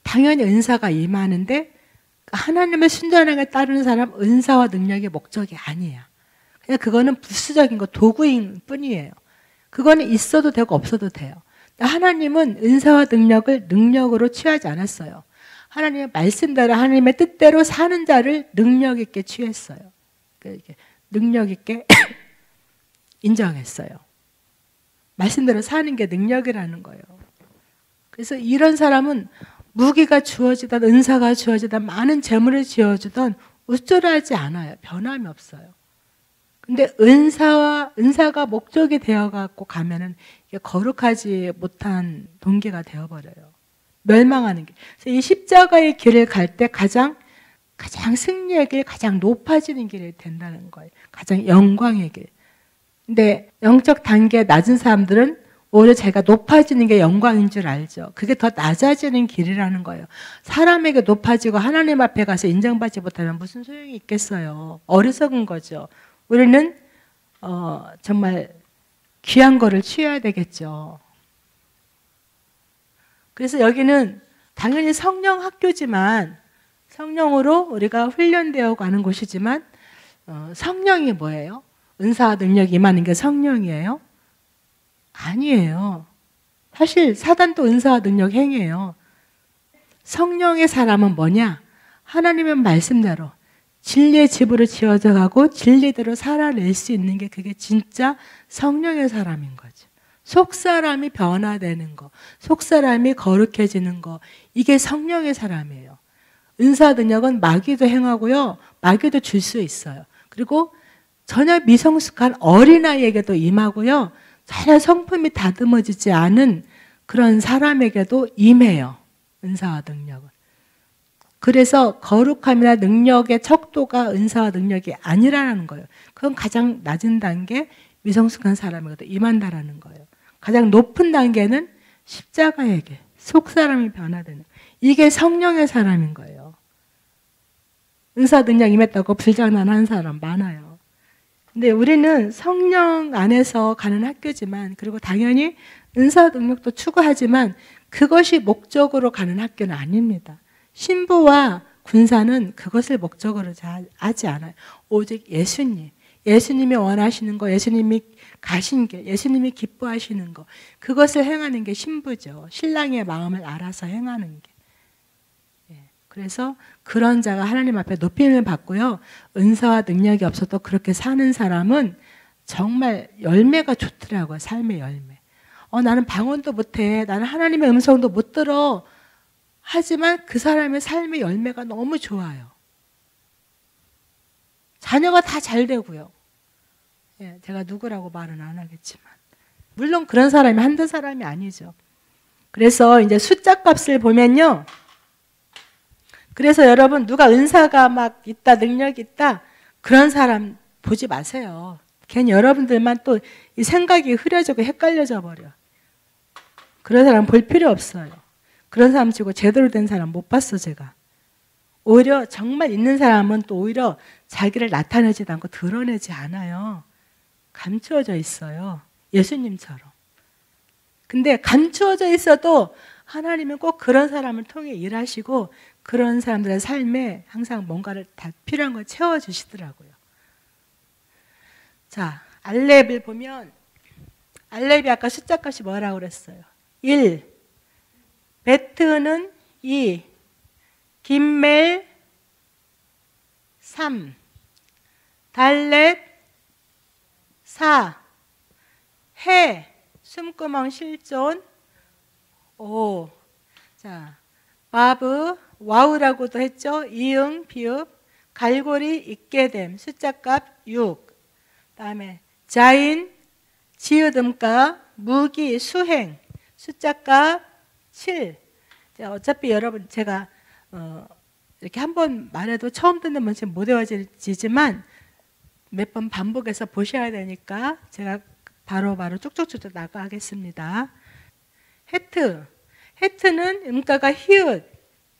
당연히 은사가 임하는데 하나님을 순전하게 따르는 사람 은사와 능력의 목적이 아니에요. 그냥 그거는 부수적인 거, 도구인 뿐이에요. 그거는 있어도 되고 없어도 돼요. 하나님은 은사와 능력을 능력으로 취하지 않았어요. 하나님의 말씀대로 하나님의 뜻대로 사는 자를 능력 있게 취했어요. 능력 있게 인정했어요. 말씀대로 사는 게 능력이라는 거예요. 그래서 이런 사람은 무기가 주어지던 은사가 주어지던 많은 재물을 지어주던 우쭐하지 않아요. 변함이 없어요. 근데 은사가 목적이 되어갖고 가면은 이게 거룩하지 못한 동기가 되어버려요. 멸망하는 길. 그래서 이 십자가의 길을 갈 때 가장 승리의 길, 가장 높아지는 길이 된다는 거예요. 가장 영광의 길. 근데 영적 단계에 낮은 사람들은 오히려 자기가 높아지는 게 영광인 줄 알죠. 그게 더 낮아지는 길이라는 거예요. 사람에게 높아지고 하나님 앞에 가서 인정받지 못하면 무슨 소용이 있겠어요. 어리석은 거죠. 우리는 정말 귀한 거를 취해야 되겠죠. 그래서 여기는 당연히 성령 학교지만 성령으로 우리가 훈련되어 가는 곳이지만 성령이 뭐예요? 은사와 능력이 임하는 게 성령이에요? 아니에요. 사실 사단도 은사와 능력 행해요. 성령의 사람은 뭐냐? 하나님의 말씀대로 진리의 집으로 지어져 가고 진리대로 살아낼 수 있는 게 그게 진짜 성령의 사람인 거죠. 속사람이 변화되는 거, 속사람이 거룩해지는 거, 이게 성령의 사람이에요. 은사 능력은 마귀도 행하고요. 마귀도 줄 수 있어요. 그리고 전혀 미성숙한 어린아이에게도 임하고요. 전혀 성품이 다듬어지지 않은 그런 사람에게도 임해요. 은사와 능력은. 그래서 거룩함이나 능력의 척도가 은사와 능력이 아니라는 거예요. 그건 가장 낮은 단계 미성숙한 사람에게도 임한다라는 거예요. 가장 높은 단계는 십자가에게 속사람이 변화되는, 이게 성령의 사람인 거예요. 은사 능력 임했다고 불장난하는 사람 많아요. 근데 우리는 성령 안에서 가는 학교지만, 그리고 당연히 은사 능력도 추구하지만 그것이 목적으로 가는 학교는 아닙니다. 신부와 군사는 그것을 목적으로 하지 않아요. 오직 예수님이 원하시는 거, 예수님이 가신 길, 예수님이 기뻐하시는 거, 그것을 행하는 게 신부죠. 신랑의 마음을 알아서 행하는 게. 그래서 그런 자가 하나님 앞에 높임을 받고요. 은사와 능력이 없어도 그렇게 사는 사람은 정말 열매가 좋더라고요. 삶의 열매. 나는 방언도 못해. 나는 하나님의 음성도 못 들어. 하지만 그 사람의 삶의 열매가 너무 좋아요. 자녀가 다 잘 되고요. 제가 누구라고 말은 안 하겠지만. 물론 그런 사람이 한두 사람이 아니죠. 그래서 이제 숫자 값을 보면요. 그래서 여러분 누가 은사가 막 있다, 능력 있다 그런 사람 보지 마세요. 괜히 여러분들만 또 이 생각이 흐려지고 헷갈려져 버려. 그런 사람 볼 필요 없어요. 그런 사람 치고 제대로 된 사람 못 봤어 제가. 오히려 정말 있는 사람은 또 오히려 자기를 나타내지도 않고 드러내지 않아요. 감추어져 있어요. 예수님처럼. 근데 감추어져 있어도 하나님은 꼭 그런 사람을 통해 일하시고 그런 사람들의 삶에 항상 뭔가를 다 필요한 걸 채워주시더라고요. 자, 알렙을 보면 알렙이 아까 숫자 값이 뭐라고 그랬어요? 1, 베트는 2, 김멜 3, 달렙 4, 해, 숨구멍 실존 5. 자, 바브, 와우라고도 했죠. 이응, 비읍, 갈고리, 있게됨, 숫자값 6. 다음에 자인, 지읒음가, 무기, 수행, 숫자값 7. 자, 어차피 여러분 제가 이렇게 한번 말해도 처음 듣는 분은 못 외워지지만 몇 번 반복해서 보셔야 되니까 제가 바로바로 쭉쭉쭉 나가겠습니다. 헤트는 음가가 히읗,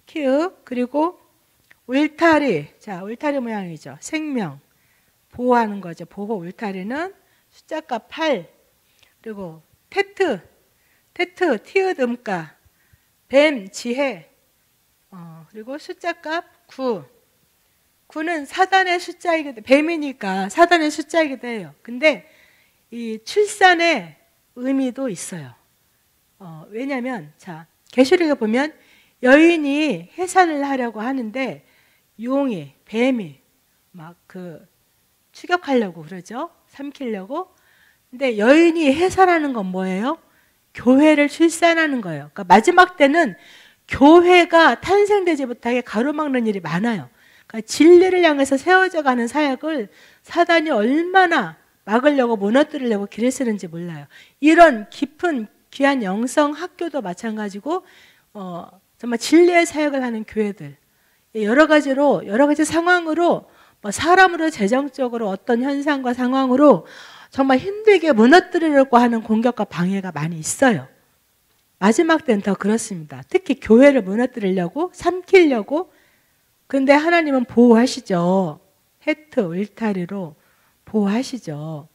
키읔, 그리고 울타리. 자, 울타리 모양이죠. 생명, 보호하는 거죠. 보호 울타리는 숫자값 8. 그리고 테트, 티읕 음가, 뱀, 지혜. 그리고 숫자값 9. 9는 사단의 숫자이기도, 뱀이니까 사단의 숫자이기도 해요. 근데 이 출산의 의미도 있어요. 왜냐하면 자, 계시록에 보면 여인이 해산을 하려고 하는데 용이, 뱀이 막 추격하려고 그러죠. 삼키려고. 근데 여인이 해산하는 건 뭐예요? 교회를 출산하는 거예요. 그러니까 마지막 때는 교회가 탄생되지 못하게 가로막는 일이 많아요. 그러니까 진리를 향해서 세워져 가는 사역을 사단이 얼마나 막으려고 무너뜨리려고 길을 쓰는지 몰라요. 이런 깊은 귀한 영성 학교도 마찬가지고 정말 진리의 사역을 하는 교회들 여러 가지 상황으로 사람으로 재정적으로 어떤 현상과 상황으로 정말 힘들게 무너뜨리려고 하는 공격과 방해가 많이 있어요. 마지막 때는 더 그렇습니다. 특히 교회를 무너뜨리려고 삼키려고. 그런데 하나님은 보호하시죠. 헤트, 울타리로 보호하시죠.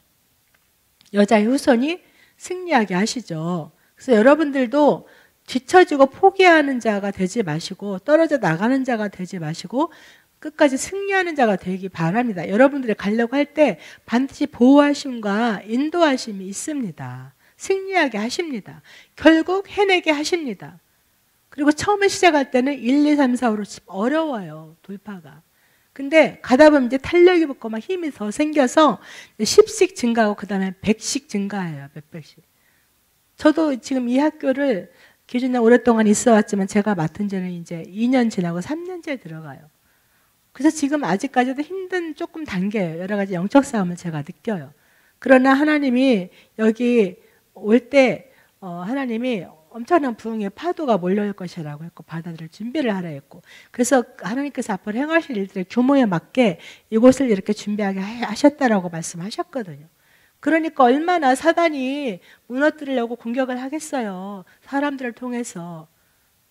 여자의 후손이 승리하게 하시죠. 그래서 여러분들도 뒤처지고 포기하는 자가 되지 마시고 떨어져 나가는 자가 되지 마시고 끝까지 승리하는 자가 되기 바랍니다. 여러분들이 가려고 할 때 반드시 보호하심과 인도하심이 있습니다. 승리하게 하십니다. 결국 해내게 하십니다. 그리고 처음에 시작할 때는 1, 2, 3, 4, 5로 어려워요. 돌파가. 근데 가다 보면 이제 탄력이 붙고 막 힘이 더 생겨서 10씩 증가하고 그 다음에 100씩 증가해요. 몇 배씩. 저도 지금 이 학교를 기준에 오랫동안 있어 왔지만 제가 맡은 지는 이제 2년 지나고 3년째 들어가요. 그래서 지금 아직까지도 힘든 조금 단계예요. 여러 가지 영적 싸움을 제가 느껴요. 그러나 하나님이 여기 올 때 하나님이 엄청난 부흥의 파도가 몰려올 것이라고 했고 바다들을 준비를 하라 했고 그래서 하나님께서 앞으로 행하실 일들의 규모에 맞게 이곳을 이렇게 준비하게 하셨다라고 말씀하셨거든요. 그러니까 얼마나 사단이 무너뜨리려고 공격을 하겠어요. 사람들을 통해서.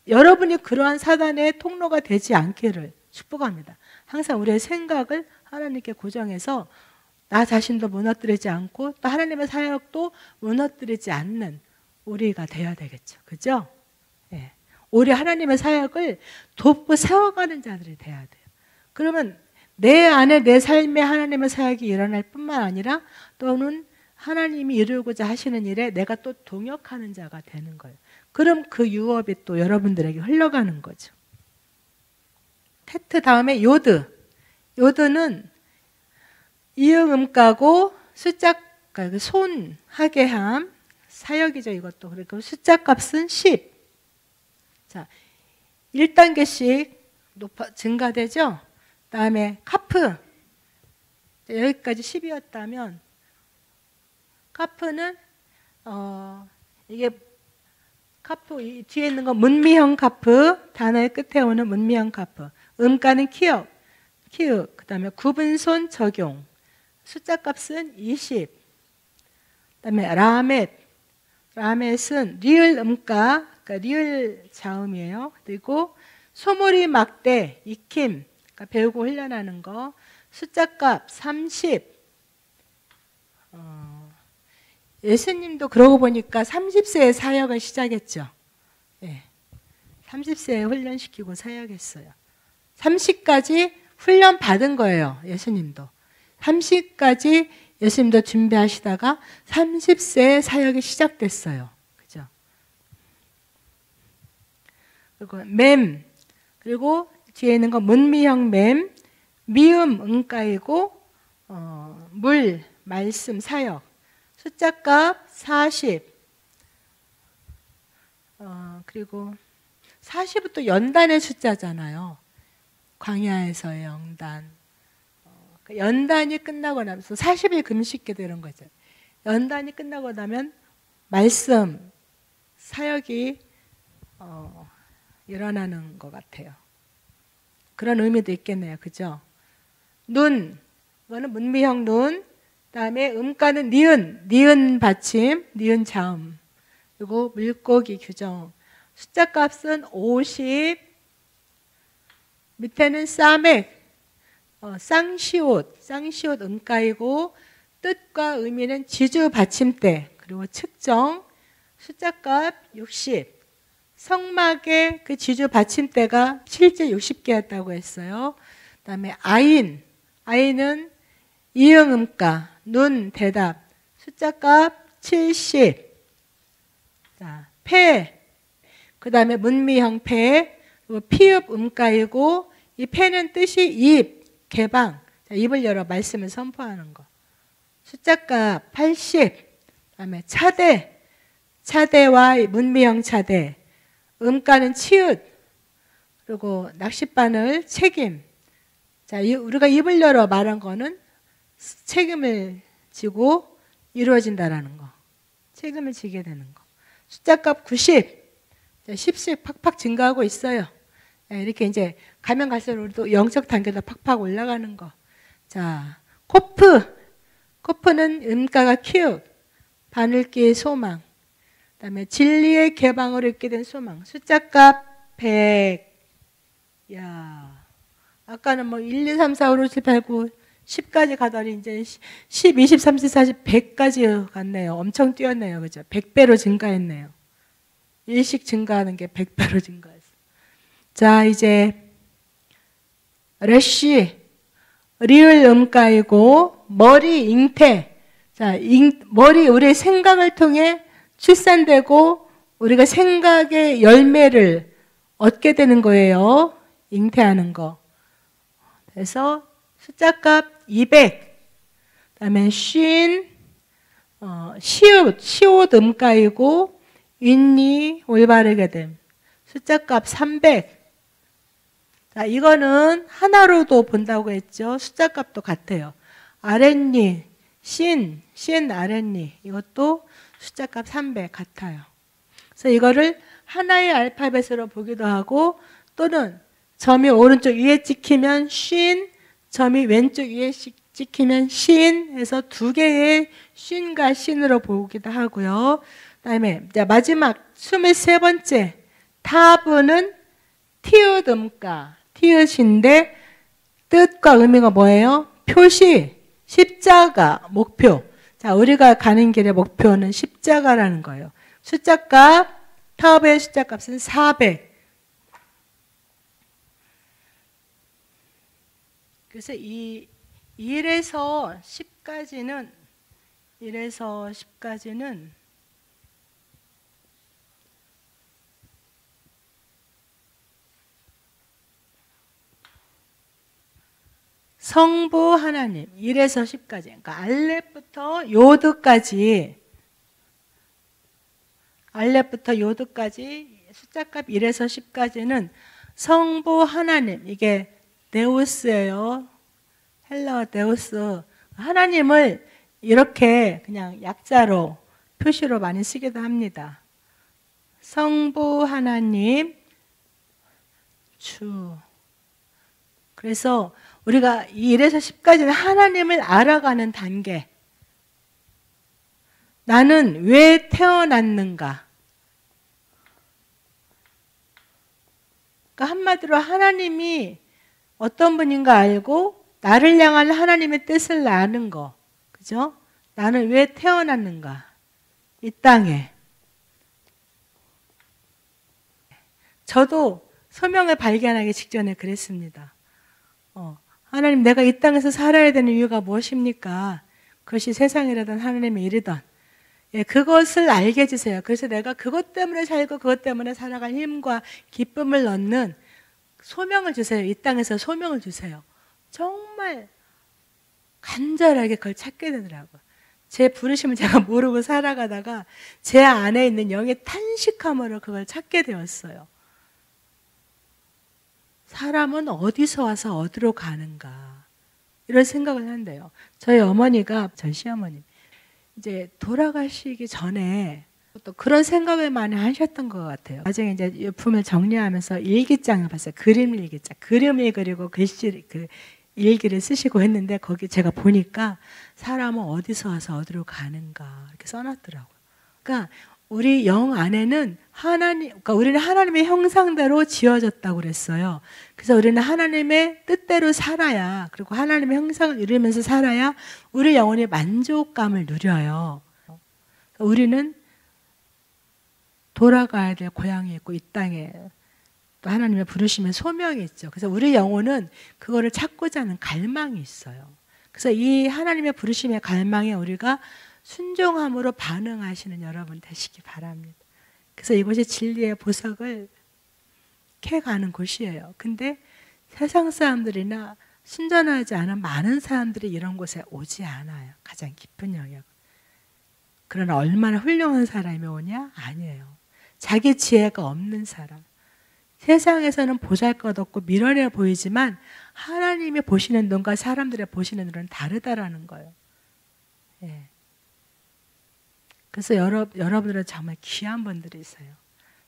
여러분이 그러한 사단의 통로가 되지 않기를 축복합니다. 항상 우리의 생각을 하나님께 고정해서 나 자신도 무너뜨리지 않고 또 하나님의 사역도 무너뜨리지 않는 우리가 되어야 되겠죠. 그죠? 예. 우리 하나님의 사역을 돕고 세워가는 자들이 돼야 돼요. 그러면 내 안에 내 삶에 하나님의 사역이 일어날 뿐만 아니라 또는 하나님이 이루고자 하시는 일에 내가 또 동역하는 자가 되는 거예요. 그럼 그 유업이 또 여러분들에게 흘러가는 거죠. 테트 다음에 요드. 요드는 이응음가고 숫자, 손, 하게함, 사역이죠, 이것도. 그리고 숫자 값은 10. 자, 1단계씩 증가되죠? 다음에 카프. 여기까지 10이었다면, 카프는, 이게 카프, 이 뒤에 있는 건 문미형 카프, 단어의 끝에 오는 문미형 카프. 음가는 키읔, 그 다음에 구분손 적용. 숫자 값은 20. 그 다음에 라멧은 리을 음가, 그러니까 리을 자음이에요. 그리고 소몰이 막대, 익힘, 그러니까 배우고 훈련하는 거. 숫자 값 30. 예수님도 그러고 보니까 30세에 사역을 시작했죠. 예. 30세에 훈련시키고 사역했어요. 30까지 훈련 받은 거예요. 예수님도. 30까지 예수님도 준비하시다가 30세에 사역이 시작됐어요. 그죠? 그리고 그리고 뒤에 있는 건 문미형 미음 음가이고 말씀 사역. 숫자값 40. 그리고 40은 또 연단의 숫자잖아요. 광야에서의 연단. 연단이 끝나고 나면서 40일 금식게 되는 거죠. 연단이 끝나고 나면 말씀, 사역이 일어나는 것 같아요. 그런 의미도 있겠네요. 그죠? 눈, 이거는 문미형 눈. 다음에 음가는 니은 받침, 니은 자음. 그리고 물고기 규정. 숫자 값은 50. 밑에는 싸맥, 쌍시옷 음가이고 뜻과 의미는 지주 받침대, 그리고 측정. 숫자 값 60. 성막의 그 지주 받침대가 실제 60개였다고 했어요. 그 다음에 아인은 이응 음가, 눈 대답. 숫자 값 70. 자, 그 다음에 문미형 그리고 피읍 음가이고 이 패는 뜻이 입, 개방. 자, 입을 열어 말씀을 선포하는 거. 숫자값 80. 그 다음에 차대와 문미형 차대. 음가는 치읓. 그리고 낚싯바늘 책임. 자, 우리가 입을 열어 말한 거는 책임을 지고 이루어진다라는 거. 책임을 지게 되는 거. 숫자값 90. 자, 10씩 팍팍 증가하고 있어요. 이렇게 이제 가면 갈수록 우리도 영적 단계도 팍팍 올라가는 거. 자, 코프는 음가가 키읔, 바늘기의 소망. 그다음에 진리의 개방으로 있게 된 소망. 숫자값 100. 야, 아까는 뭐 1, 2, 3, 4, 5, 6, 7, 8, 9, 10까지 가더니 이제 10, 20, 30, 40, 100까지 갔네요. 엄청 뛰었네요. 그죠? 100배로 증가했네요. 일씩 증가하는 게 100배로 증가했어요. 자, 이제 리을 음가이고 머리 잉태. 자, 머리 우리의 생각을 통해 출산되고 우리가 생각의 열매를 얻게 되는 거예요. 잉태하는 거. 그래서 숫자값 200. 그다음에 시옷 음가이고 윗니 올바르게 됨. 숫자값 300. 자, 이거는 하나로도 본다고 했죠. 숫자값도 같아요. 아랫니, 신 아랫니. 이것도 숫자값 300 같아요. 그래서 이거를 하나의 알파벳으로 보기도 하고 또는 점이 오른쪽 위에 찍히면 쉰, 점이 왼쪽 위에 찍히면 신 해서 두 개의 쉰과 신으로 보기도 하고요. 그다음에 마지막 23번째 타브는 티읕 음가, 티읕인데 뜻과 의미가 뭐예요? 표시, 십자가, 목표. 자, 우리가 가는 길의 목표는 십자가라는 거예요. 숫자값, 타브의 숫자값은 400. 그래서 이 1에서 10까지는 성부 하나님 1에서 10까지, 그러니까 알렙부터 요드까지 숫자값 1에서 10까지는 성부 하나님, 이게 데우스예요. 헬라어 데우스. 하나님을 이렇게 그냥 약자로 표시로 많이 쓰기도 합니다. 성부 하나님, 주. 그래서 우리가 이 1에서 10까지는 하나님을 알아가는 단계. 나는 왜 태어났는가? 그러니까 한마디로 하나님이 어떤 분인가 알고 나를 향한 하나님의 뜻을 아는 거. 그죠? 나는 왜 태어났는가? 이 땅에. 저도 소명을 발견하기 직전에 그랬습니다. 하나님, 내가 이 땅에서 살아야 되는 이유가 무엇입니까? 그것이 세상이라든 하나님의 일이든, 예, 그것을 알게 해주세요. 그래서 내가 그것 때문에 살고 그것 때문에 살아갈 힘과 기쁨을 넣는 소명을 주세요. 이 땅에서 소명을 주세요. 정말 간절하게 그걸 찾게 되더라고요. 제 부르심을 제가 모르고 살아가다가 제 안에 있는 영의 탄식함으로 그걸 찾게 되었어요. 사람은 어디서 와서 어디로 가는가, 이런 생각을 한대요. 저희 어머니가, 저희 시어머님, 이제 돌아가시기 전에 또 그런 생각을 많이 하셨던 것 같아요. 나중에 이제 유품을 정리하면서 일기장을 봤어요. 그림 일기장. 그림을 그리고 글씨, 일기를 쓰시고 했는데, 거기 제가 보니까 사람은 어디서 와서 어디로 가는가 이렇게 써놨더라고요. 그러니까 우리 영 안에는 그러니까 우리는 하나님의 형상대로 지어졌다고 그랬어요. 그래서 우리는 하나님의 뜻대로 살아야, 그리고 하나님의 형상을 이루면서 살아야 우리 영혼이 만족감을 누려요. 우리는 돌아가야 될 고향이 있고 이 땅에 또 하나님의 부르심의 소명이 있죠. 그래서 우리 영혼은 그거를 찾고자 하는 갈망이 있어요. 그래서 이 하나님의 부르심의 갈망에 우리가 순종함으로 반응하시는 여러분 되시기 바랍니다. 그래서 이곳이 진리의 보석을 캐가는 곳이에요. 근데 세상 사람들이나 순전하지 않은 많은 사람들이 이런 곳에 오지 않아요. 가장 깊은 영역. 그러나 얼마나 훌륭한 사람이 오냐? 아니에요. 자기 지혜가 없는 사람. 세상에서는 보잘것없고 미련해 보이지만 하나님이 보시는 눈과 사람들의 보시는 눈은 다르다라는 거예요. 예. 그래서 여러분들은 정말 귀한 분들이세요.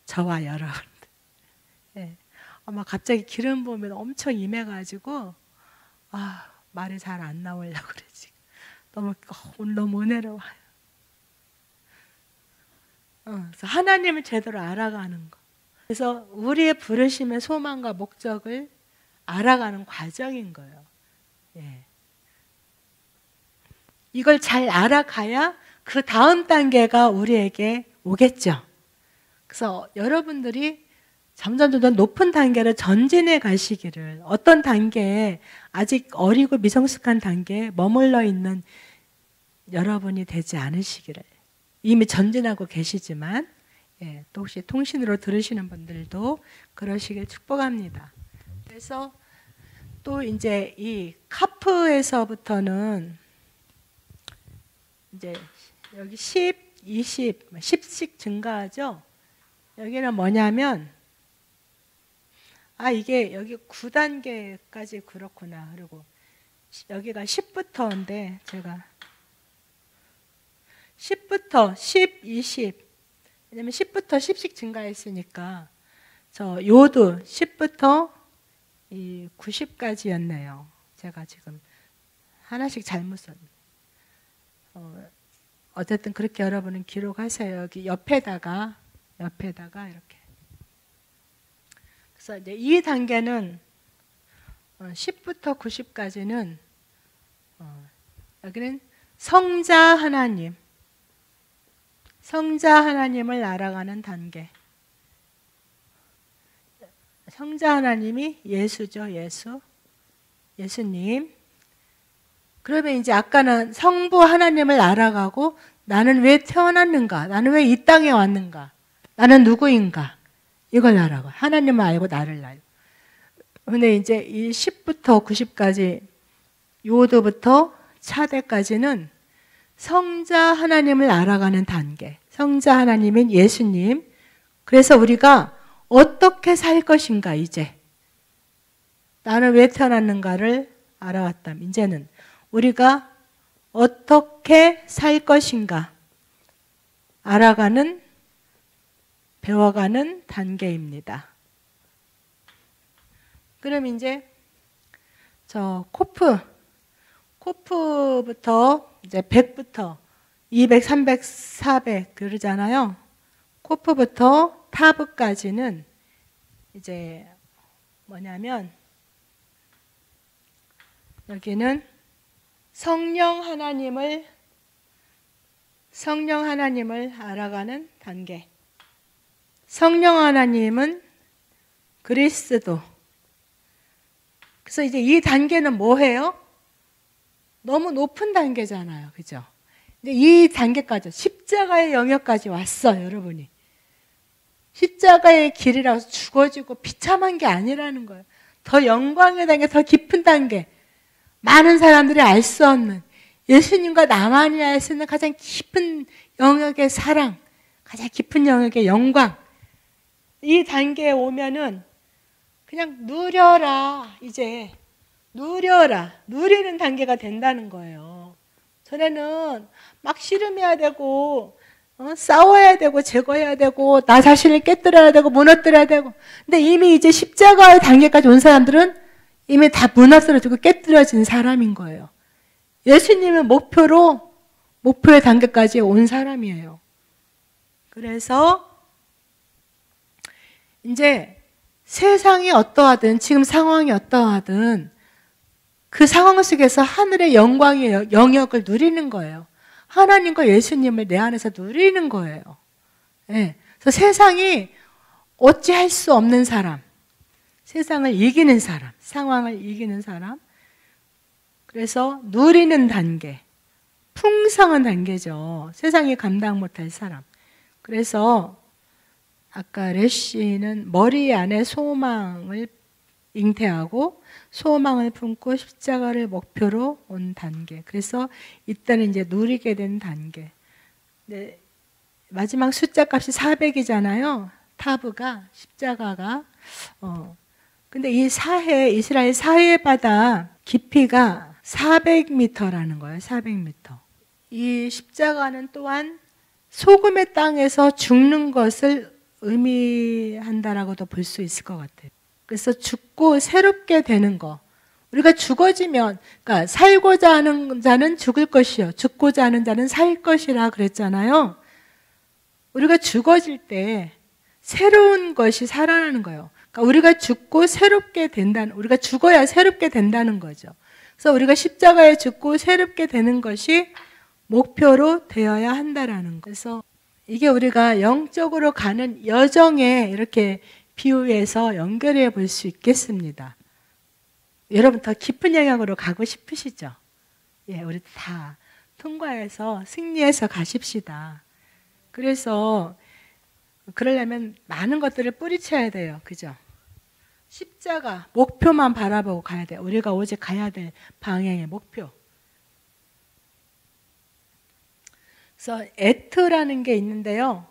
저와 여러분들. 예. 아마 갑자기 기름 부으면 엄청 임해가지고 말이 잘 안 나오려고 그래 지금. 오늘 너무 은혜로워요. 그래서 하나님을 제대로 알아가는 거. 그래서 우리의 부르심의 소망과 목적을 알아가는 과정인 거예요. 예. 이걸 잘 알아가야 그 다음 단계가 우리에게 오겠죠. 그래서 여러분들이 점점 높은 단계로 전진해 가시기를, 어떤 단계에 아직 어리고 미성숙한 단계에 머물러 있는 여러분이 되지 않으시기를, 이미 전진하고 계시지만, 예, 또 혹시 통신으로 들으시는 분들도 그러시길 축복합니다. 그래서 또 이제 이 카프에서부터는 이제 여기 10, 20, 10씩 증가하죠. 여기는 뭐냐면, 이게 여기 9단계까지 그렇구나. 그리고 여기가 10부터인데 제가 10부터 10, 20, 왜냐면 10부터 10씩 증가했으니까 저 요도 10부터 90까지였네요. 제가 지금 하나씩 잘못 썼네. 어쨌든 그렇게 여러분은 기록하세요. 여기 옆에다가 이렇게. 그래서 이제 이 단계는 10부터 90까지는 여기는 성자 하나님을 알아가는 단계. 성자 하나님이 예수죠. 예수님. 그러면 이제 아까는 성부 하나님을 알아가고, 나는 왜 태어났는가? 나는 왜 이 땅에 왔는가? 나는 누구인가? 이걸 알아가. 하나님을 알고 나를 알고. 근데 이제 이 10부터 90까지, 요도부터 차대까지는 성자 하나님을 알아가는 단계. 성자 하나님인 예수님. 그래서 우리가 어떻게 살 것인가, 이제. 나는 왜 태어났는가를 알아왔다면, 이제는 우리가 어떻게 살 것인가 알아가는 배워가는 단계입니다. 그럼 이제 저 코프부터 이제 100부터 200, 300, 400 그러잖아요. 코프부터 타브까지는 이제 뭐냐면 여기는 성령 하나님을 알아가는 단계. 성령 하나님은 그리스도. 그래서 이제 이 단계는 뭐예요? 너무 높은 단계잖아요. 그죠? 근데 이 단계까지, 십자가의 영역까지 왔어, 여러분이. 십자가의 길이라서 죽어지고 비참한 게 아니라는 거예요. 더 영광의 단계, 더 깊은 단계. 많은 사람들이 알 수 없는, 예수님과 나만이 알 수 있는 가장 깊은 영역의 사랑, 가장 깊은 영역의 영광. 이 단계에 오면은 그냥 누려라, 이제. 누려라. 누리는 단계가 된다는 거예요. 전에는 막 씨름해야 되고, 싸워야 되고, 제거해야 되고, 나 자신을 깨뜨려야 되고, 무너뜨려야 되고. 근데 이미 이제 십자가의 단계까지 온 사람들은 이미 다 무너뜨려지고 깨뜨려진 사람인 거예요. 예수님은 목표의 단계까지 온 사람이에요. 그래서 이제 세상이 어떠하든, 지금 상황이 어떠하든, 그 상황 속에서 하늘의 영광의 영역을 누리는 거예요. 하나님과 예수님을 내 안에서 누리는 거예요. 네. 그래서 세상이 어찌할 수 없는 사람, 세상을 이기는 사람, 상황을 이기는 사람, 그래서 누리는 단계, 풍성한 단계죠. 세상이 감당 못할 사람. 그래서 아까 레시는 머리 안에 소망을 잉태하고 소망을 품고 십자가를 목표로 온 단계. 그래서 이때는 이제 누리게 된 단계. 네, 마지막 숫자 값이 400이잖아요. 타브가, 십자가가. 근데 이 이스라엘 사해 바다 깊이가 400m라는 거예요. 400m. 이 십자가는 또한 소금의 땅에서 죽는 것을 의미한다라고도 볼 수 있을 것 같아요. 그래서 죽고 새롭게 되는 거. 우리가 죽어지면, 그러니까 살고자 하는 자는 죽을 것이요, 죽고자 하는 자는 살 것이라 그랬잖아요. 우리가 죽어질 때 새로운 것이 살아나는 거예요. 그러니까 우리가 죽고 새롭게 된다는, 우리가 죽어야 새롭게 된다는 거죠. 그래서 우리가 십자가에 죽고 새롭게 되는 것이 목표로 되어야 한다라는 거. 그래서 이게 우리가 영적으로 가는 여정에 이렇게 비유해서 연결해 볼 수 있겠습니다. 여러분 더 깊은 영역으로 가고 싶으시죠? 예, 우리 다 통과해서 승리해서 가십시다. 그래서 그러려면 많은 것들을 뿌리쳐야 돼요. 그죠? 십자가, 목표만 바라보고 가야 돼요. 우리가 오직 가야 될 방향의 목표. 그래서 에트라는 게 있는데요.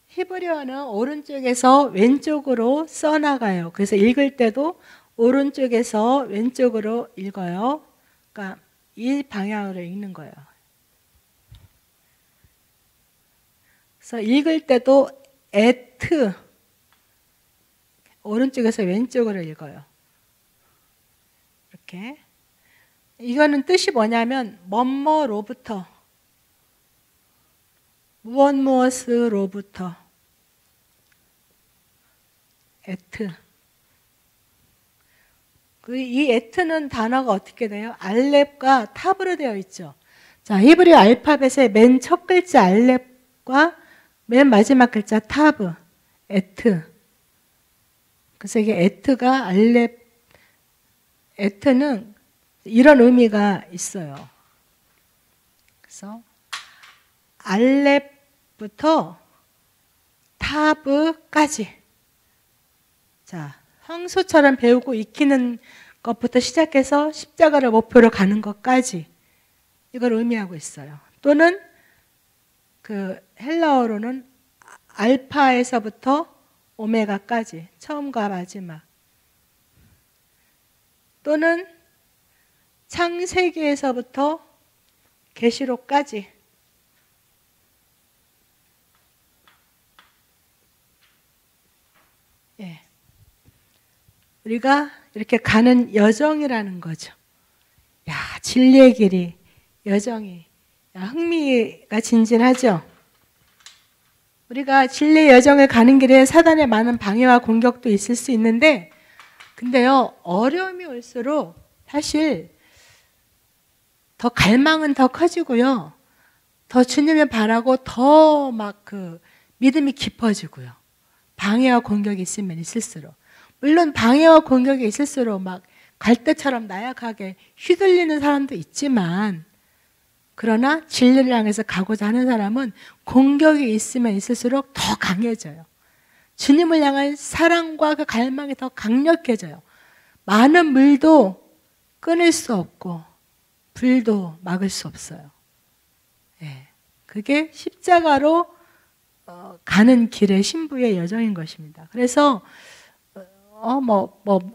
히브리어는 오른쪽에서 왼쪽으로 써나가요. 그래서 읽을 때도 오른쪽에서 왼쪽으로 읽어요. 그러니까 이 방향으로 읽는 거예요. 그래서 읽을 때도 에트, 오른쪽에서 왼쪽으로 읽어요. 이렇게. 이거는 뜻이 뭐냐면 뭐뭐로부터, 무엇으로부터, 에트. 이 에트는 단어가 어떻게 돼요? 알렙과 탑으로 되어 있죠. 자, 히브리 알파벳의 맨 첫 글자 알렙과 맨 마지막 글자 타브, 에트. 그래서 이게 에트가 알렙, 에트는 이런 의미가 있어요. 그래서 알렙부터 타브까지. 자, 황소처럼 배우고 익히는 것부터 시작해서 십자가를 목표로 가는 것까지 이걸 의미하고 있어요. 또는 그 헬라어로는 알파에서부터 오메가까지, 처음과 마지막. 또는 창세기에서부터 계시록까지. 우리가 이렇게 가는 여정이라는 거죠. 야, 진리의 길이, 여정이. 야, 흥미가 진진하죠? 우리가 진리의 여정을 가는 길에 사단의 많은 방해와 공격도 있을 수 있는데, 근데요, 어려움이 올수록 사실 더 갈망은 더 커지고요. 더 주님을 바라고 더 막 믿음이 깊어지고요. 방해와 공격이 있으면 있을수록. 물론 방해와 공격이 있을수록 막 갈대처럼 나약하게 휘둘리는 사람도 있지만, 그러나 진리를 향해서 가고자 하는 사람은 공격이 있으면 있을수록 더 강해져요. 주님을 향한 사랑과 그 갈망이 더 강력해져요. 많은 물도 끊을 수 없고 불도 막을 수 없어요. 예, 그게 십자가로 가는 길의 신부의 여정인 것입니다. 그래서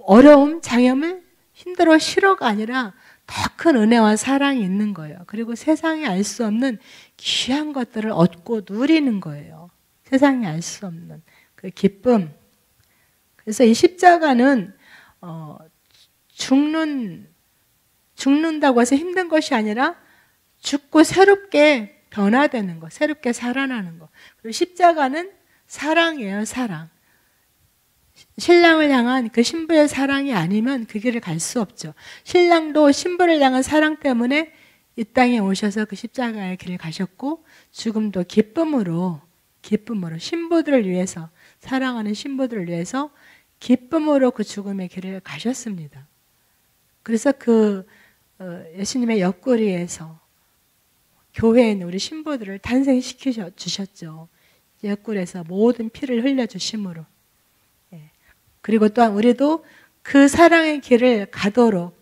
어려움, 장애물, 힘들어, 싫어가 아니라 더 큰 은혜와 사랑이 있는 거예요. 그리고 세상이 알 수 없는 귀한 것들을 얻고 누리는 거예요. 세상이 알 수 없는 그 기쁨. 그래서 이 십자가는 죽는다고 해서 힘든 것이 아니라 죽고 새롭게 변화되는 것, 새롭게 살아나는 것. 그리고 십자가는 사랑이에요, 사랑. 신랑을 향한 그 신부의 사랑이 아니면 그 길을 갈 수 없죠. 신랑도 신부를 향한 사랑 때문에 이 땅에 오셔서 그 십자가의 길을 가셨고, 죽음도 기쁨으로 신부들을 위해서, 사랑하는 신부들을 위해서 기쁨으로 그 죽음의 길을 가셨습니다. 그래서 예수님의 옆구리에서 교회에 있는 우리 신부들을 탄생시켜 주셨죠. 옆구리에서 모든 피를 흘려주심으로. 그리고 또한 우리도 그 사랑의 길을 가도록,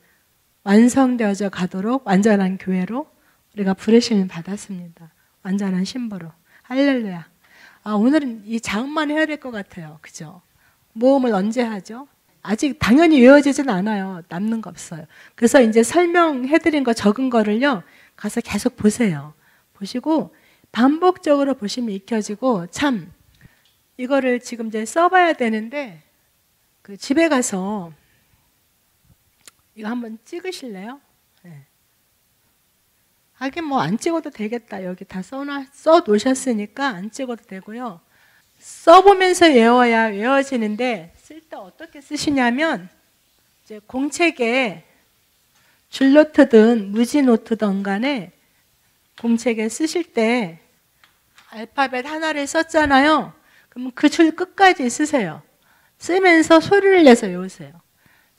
완성되어져 가도록 완전한 교회로 우리가 부르심을 받았습니다. 완전한 신부로. 할렐루야. 오늘은 이 자음만 해야 될 것 같아요. 그죠? 모음을 언제 하죠? 아직 당연히 외워지진 않아요. 남는 거 없어요. 그래서 이제 설명해드린 거 적은 거를요, 가서 계속 보세요. 보시고 반복적으로 보시면 익혀지고, 참 이거를 지금 이제 써봐야 되는데, 집에 가서 이거 한번 찍으실래요? 네. 하긴 뭐 안 찍어도 되겠다. 여기 다 써 놓으셨으니까 안 찍어도 되고요. 써보면서 외워야 외워지는데, 쓸 때 어떻게 쓰시냐면, 이제 공책에 줄노트든 무지노트든 간에 공책에 쓰실 때 알파벳 하나를 썼잖아요. 그럼 그 줄 끝까지 쓰세요. 쓰면서 소리를 내서 외우세요.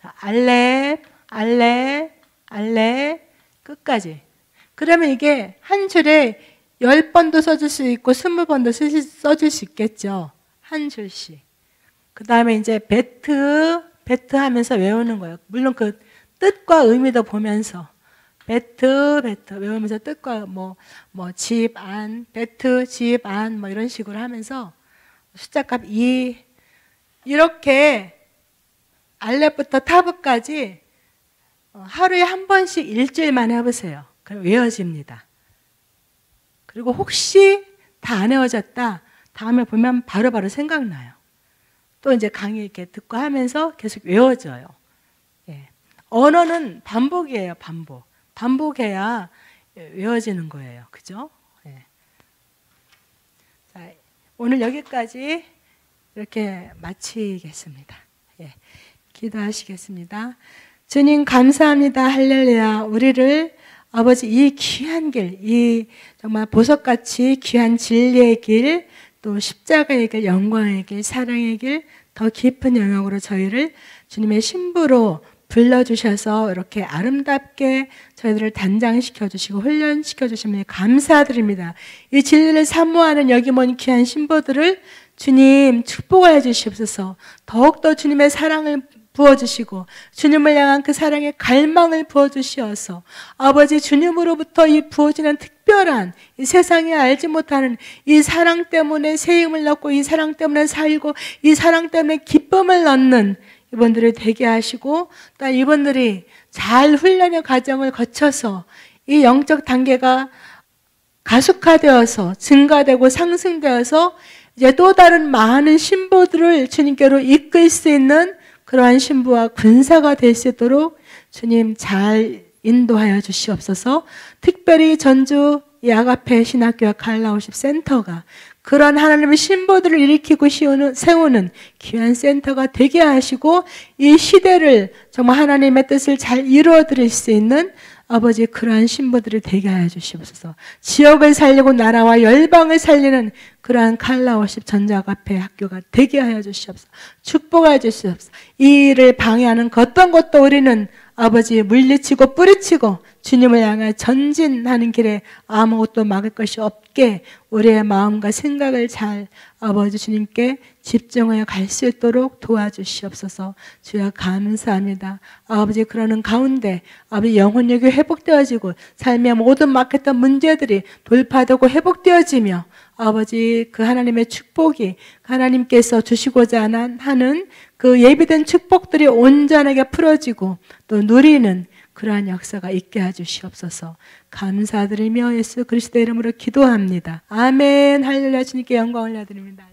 알렙, 알렙, 알렙, 끝까지. 그러면 이게 한 줄에 10번도 써줄 수 있고 20번도 써줄 수 있겠죠. 한 줄씩. 그 다음에 이제 베트 하면서 외우는 거예요. 물론 그 뜻과 의미도 보면서. 베트 외우면서 뜻과 집, 안, 베트, 집, 안, 이런 식으로 하면서 숫자값 2, 이렇게 알렙부터 타브까지 하루에 한 번씩 일주일만 해보세요. 그럼 외워집니다. 그리고 혹시 다 안 외워졌다, 다음에 보면 바로바로 생각나요. 또 이제 강의 이렇게 듣고 하면서 계속 외워져요. 예. 언어는 반복이에요, 반복. 반복해야 외워지는 거예요. 그죠? 예. 자, 오늘 여기까지 이렇게 마치겠습니다. 예, 기도하시겠습니다. 주님 감사합니다. 할렐루야. 우리를 아버지 이 귀한 길, 이 정말 보석같이 귀한 진리의 길, 또 십자가의 길, 영광의 길, 사랑의 길, 더 깊은 영역으로 저희를 주님의 신부로 불러주셔서 이렇게 아름답게 저희들을 단장시켜 주시고 훈련시켜 주시면 감사드립니다. 이 진리를 사모하는 여기 모인 귀한 신부들을 주님 축복하여 주시옵소서. 더욱더 주님의 사랑을 부어주시고 주님을 향한 그 사랑의 갈망을 부어주시어서 아버지 주님으로부터 이 부어지는 특별한 이 세상에 알지 못하는 이 사랑 때문에 새 힘을 얻고 이 사랑 때문에 살고 이 사랑 때문에 기쁨을 얻는 이분들을 되게 하시고 또 이분들이 잘 훈련의 과정을 거쳐서 이 영적 단계가 가속화되어서 증가되고 상승되어서 이제 또 다른 많은 신부들을 주님께로 이끌 수 있는 그러한 신부와 군사가 될 수 있도록 주님 잘 인도하여 주시옵소서. 특별히 전주 이 아가페 신학교와 갈라오십 센터가 그런 하나님의 신부들을 일으키고 세우는 귀한 센터가 되게 하시고 이 시대를 정말 하나님의 뜻을 잘 이루어 드릴 수 있는 아버지 그러한 신부들을 되게 하여 주시옵소서. 지역을 살리고 나라와 열방을 살리는 그러한 갈라오십 전자아가페 학교가 되게 하여 주시옵소서. 축복하여 주시옵소서. 이 일을 방해하는 어떤 것도 우리는 아버지 물리치고 뿌리치고 주님을 향해 전진하는 길에 아무것도 막을 것이 없게 우리의 마음과 생각을 잘 아버지 주님께 집중하여 갈 수 있도록 도와주시옵소서. 주여 감사합니다. 아버지 그러는 가운데 아버지 영혼력이 회복되어지고 삶의 모든 막혔던 문제들이 돌파되고 회복되어지며 아버지 그 하나님의 축복이 하나님께서 주시고자 하는 그 예비된 축복들이 온전하게 풀어지고 또 누리는 그러한 역사가 있게 해주시옵소서. 감사드리며 예수 그리스도의 이름으로 기도합니다. 아멘. 할렐루야. 주님께 영광 올려드립니다.